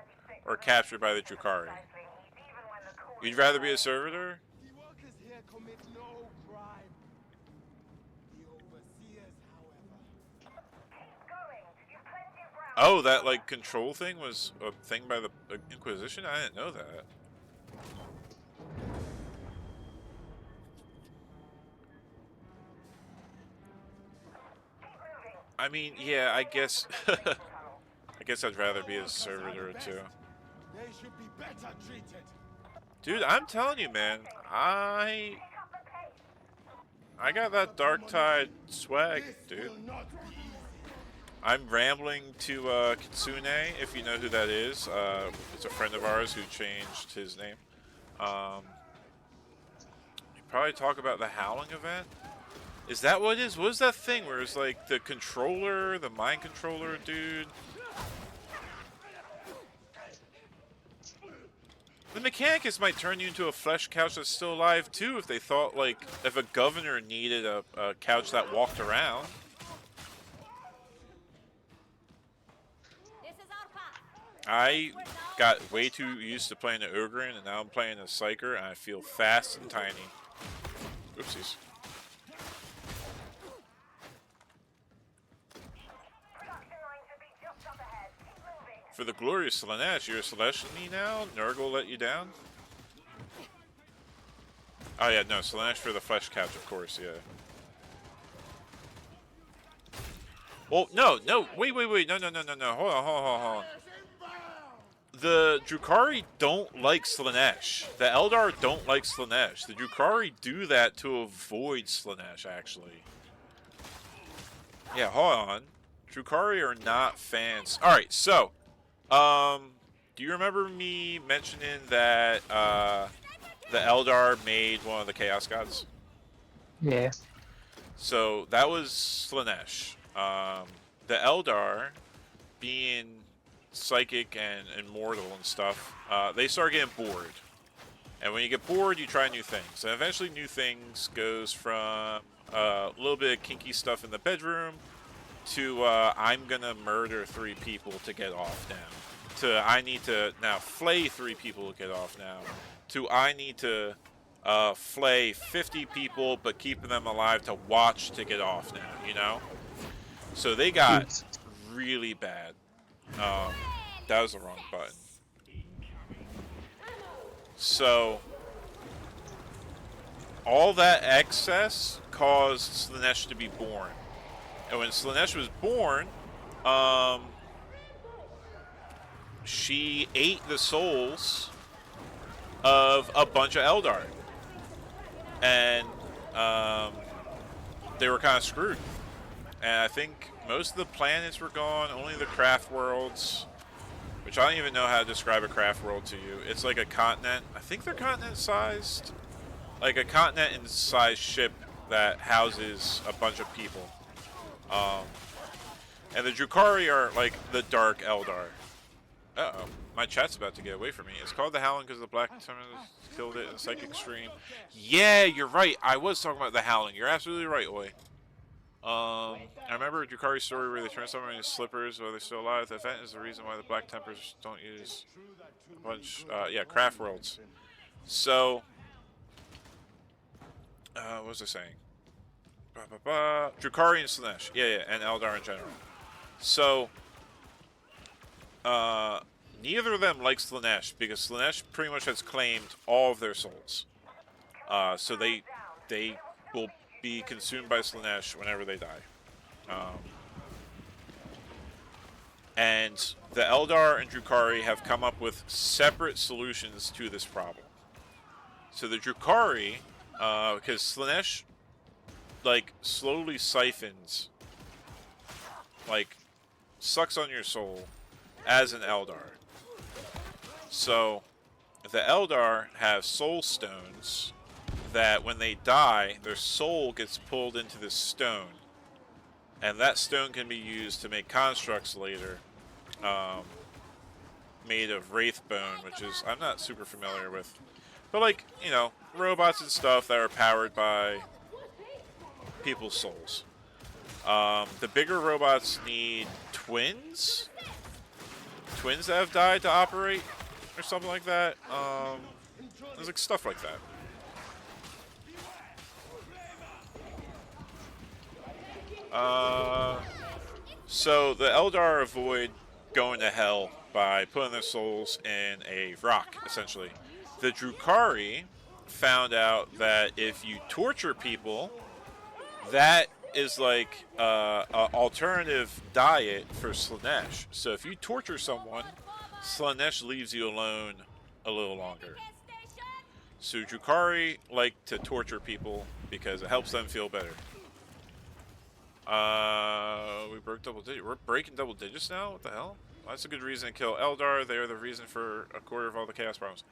or captured by the Drukhari? You'd rather be a servitor? Oh, that like control thing was a thing by the Inquisition? I didn't know that. I mean, yeah, I guess I guess I'd rather be a servitor too. They should be better treated. Dude, I'm telling you, man, I got that Darktide swag, dude. I'm rambling to Kitsune, if you know who that is. It's a friend of ours who changed his name. You probably talk about the Howling event. Is that what it is? What is that thing where it's like the controller, the mind controller dude? The Mechanicus might turn you into a flesh couch that's still alive too if they thought, like, if a governor needed a couch that walked around. I got way too used to playing the Ogre, and now I'm playing the Psyker, and I feel fast and tiny. Oopsies. For the glorious Slanesh, you're a Celestial now? Nurgle let you down? Oh yeah, no, Slanesh for the flesh couch, of course, yeah. Well, no, wait, no, hold on. The Drukhari don't like Slanesh. The Eldar don't like Slanesh. The Drukhari do that to avoid Slanesh, actually. Yeah, hold on. Drukhari are not fans. Alright, so... do you remember me mentioning that, the Eldar made one of the Chaos Gods? Yeah. So, that was Slanesh. The Eldar, being psychic and immortal and stuff, they start getting bored. And when you get bored, you try new things. And eventually new things goes from a little bit of kinky stuff in the bedroom to I'm gonna murder 3 people to get off now, to I need to now flay 3 people to get off now, to I need to flay 50 people but keeping them alive to watch to get off now, you know? So they got really bad. That was the wrong button. So all that excess caused Slanesh to be born. And when Slanesh was born, she ate the souls of a bunch of Eldar. And they were kind of screwed. And I think most of the planets were gone, only the craft worlds, which I don't even know how to describe a craft world to you. It's like a continent. I think they're continent-sized. Like a continent-sized ship that houses a bunch of people. And the Drukhari are like the Dark Eldar. Uh-oh. My chat's about to get away from me. It's called the Howling because the Black Terminus killed it in the Psychic Stream. Yeah, you're right. I was talking about the Howling. You're absolutely right, Oi. I remember a Drukhari story where they turn someone into slippers while they're still alive. The event is the reason why the Black Tempers don't use a bunch, yeah, craft worlds. So, what was I saying? Drukhari and Slanesh. Yeah, and Eldar in general. So, neither of them likes Slanesh because Slanesh pretty much has claimed all of their souls. So they will be consumed by Slanesh whenever they die. And the Eldar and Drukhari have come up with separate solutions to this problem. So the Drukhari, because Slanesh, like, slowly siphons, like, sucks on your soul as an Eldar. So the Eldar have soul stones that when they die, their soul gets pulled into this stone. And that stone can be used to make constructs later, made of wraith bone, which is, I'm not super familiar with. But like, you know, robots and stuff that are powered by people's souls. The bigger robots need twins? Twins that have died to operate? Or something like that. There's like stuff like that. So the Eldar avoid going to hell by putting their souls in a rock, essentially. The Drukhari found out that if you torture people, that is like an alternative diet for Slanesh. So if you torture someone, Slanesh leaves you alone a little longer. So Drukhari like to torture people because it helps them feel better. We broke double digits. We're breaking double digits now? What the hell? Well, that's a good reason to kill Eldar. They are the reason for a quarter of all the chaos problems.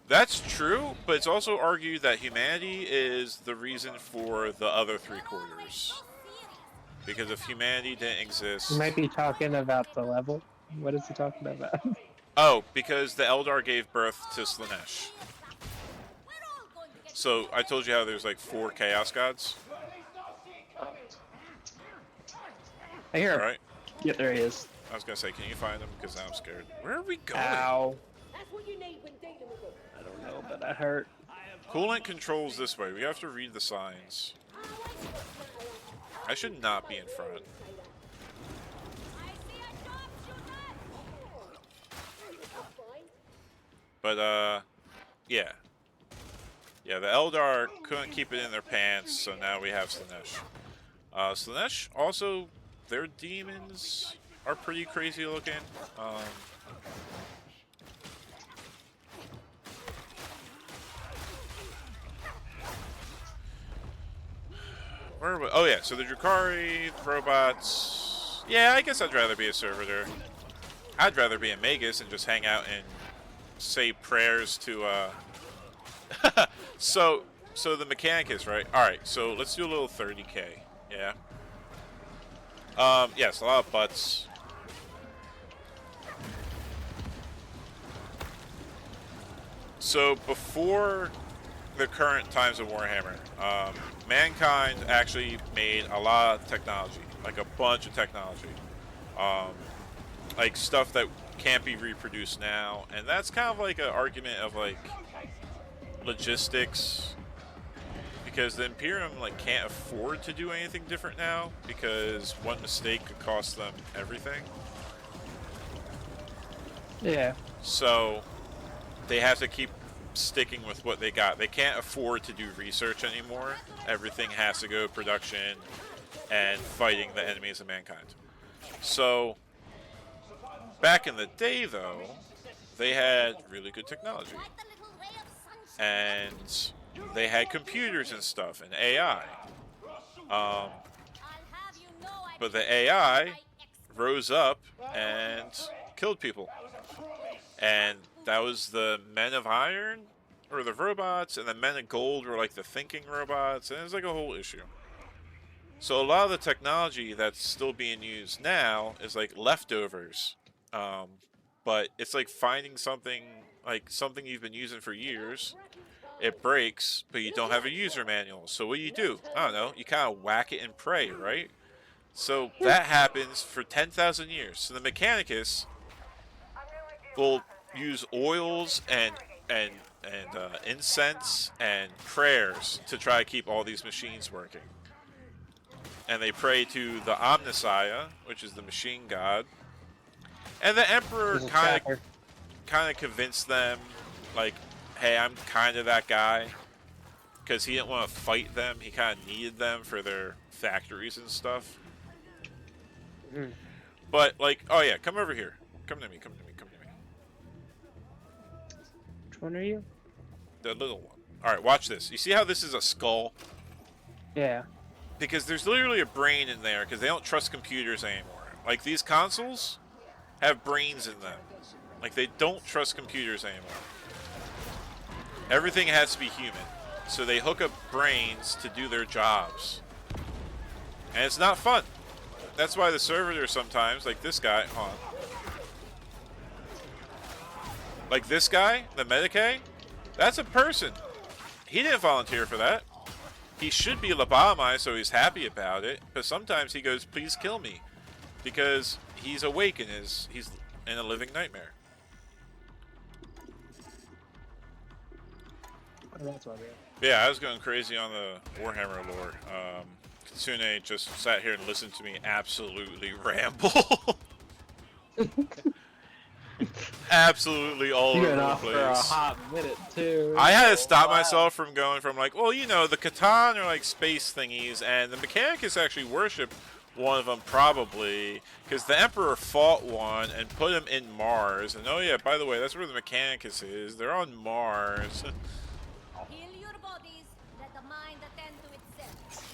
That's true, but it's also argued that humanity is the reason for the other 3/4. Because if humanity didn't exist... You might be talking about the level. What is he talking about? Oh, because the Eldar gave birth to Slanesh. So, I told you how there's like 4 Chaos Gods. I hear him. Alright. Yeah, there he is. I was gonna say, can you find him? Because now I'm scared. Where are we going? Ow. I don't know, but that hurt. Coolant controls this way. We have to read the signs. I should not be in front. But, yeah. Yeah, the Eldar couldn't keep it in their pants, so now we have Slanesh. Slanesh, also, their demons are pretty crazy looking. Where are we? Oh yeah, so the Drukhari, the robots. Yeah, I guess I'd rather be a servitor. I'd rather be a Magus and just hang out and say prayers to so the Mechanicus, right? Alright, so let's do a little 30k. Yeah. Yes, a lot of butts. So before the current times of Warhammer, mankind actually made a lot of technology, like a bunch of technology, like stuff that can't be reproduced now, and that's kind of like an argument of like logistics, because the Imperium like can't afford to do anything different now because one mistake could cost them everything. Yeah. So they have to keep sticking with what they got. They can't afford to do research anymore. Everything has to go production and fighting the enemies of mankind. So back in the day, though, they had really good technology. And they had computers and stuff and AI. But the AI rose up and killed people. And that was the Men of Iron, or the robots, and the Men of Gold were like the thinking robots, and it was like a whole issue. So a lot of the technology that's still being used now is like leftovers. But it's like finding something, like something you've been using for years. It breaks, but you don't have a user manual. So what do? I don't know. You kind of whack it and pray, right? So that happens for 10,000 years. So the Mechanicus will use oils and incense and prayers to try to keep all these machines working. And they pray to the Omnissiah, which is the machine god. And the Emperor kind of convinced them, like, hey, I'm kind of that guy. Because he didn't want to fight them. He kind of needed them for their factories and stuff. Mm. But, like, oh yeah, come over here. Come to me, come to me, come to me. Which one are you? The little one. Alright, watch this. You see how this is a skull? Yeah. Because there's literally a brain in there, because they don't trust computers anymore. Like, these consoles have brains in them. Like, they don't trust computers anymore. Everything has to be human. So they hook up brains to do their jobs. And it's not fun. That's why the servitors sometimes, like this guy, hold on. Like this guy, the Medicae, that's a person. He didn't volunteer for that. He should be lobotomized, so he's happy about it. But sometimes he goes, please kill me. Because he's awake and he's in a living nightmare. Oh, that's why we are. Yeah, I was going crazy on the Warhammer lore. Kitsune just sat here and listened to me absolutely ramble. Absolutely all You over went the off for a place. hot minute too. I had to stop Wow. myself from going from like, well, you know, the Catan are like space thingies, and the Mechanicus actually worship one of them probably, because the Emperor fought one and put him in Mars. And oh yeah, by the way, that's where the Mechanicus is. They're on Mars. Heal your bodies. Let the mind attend to itself.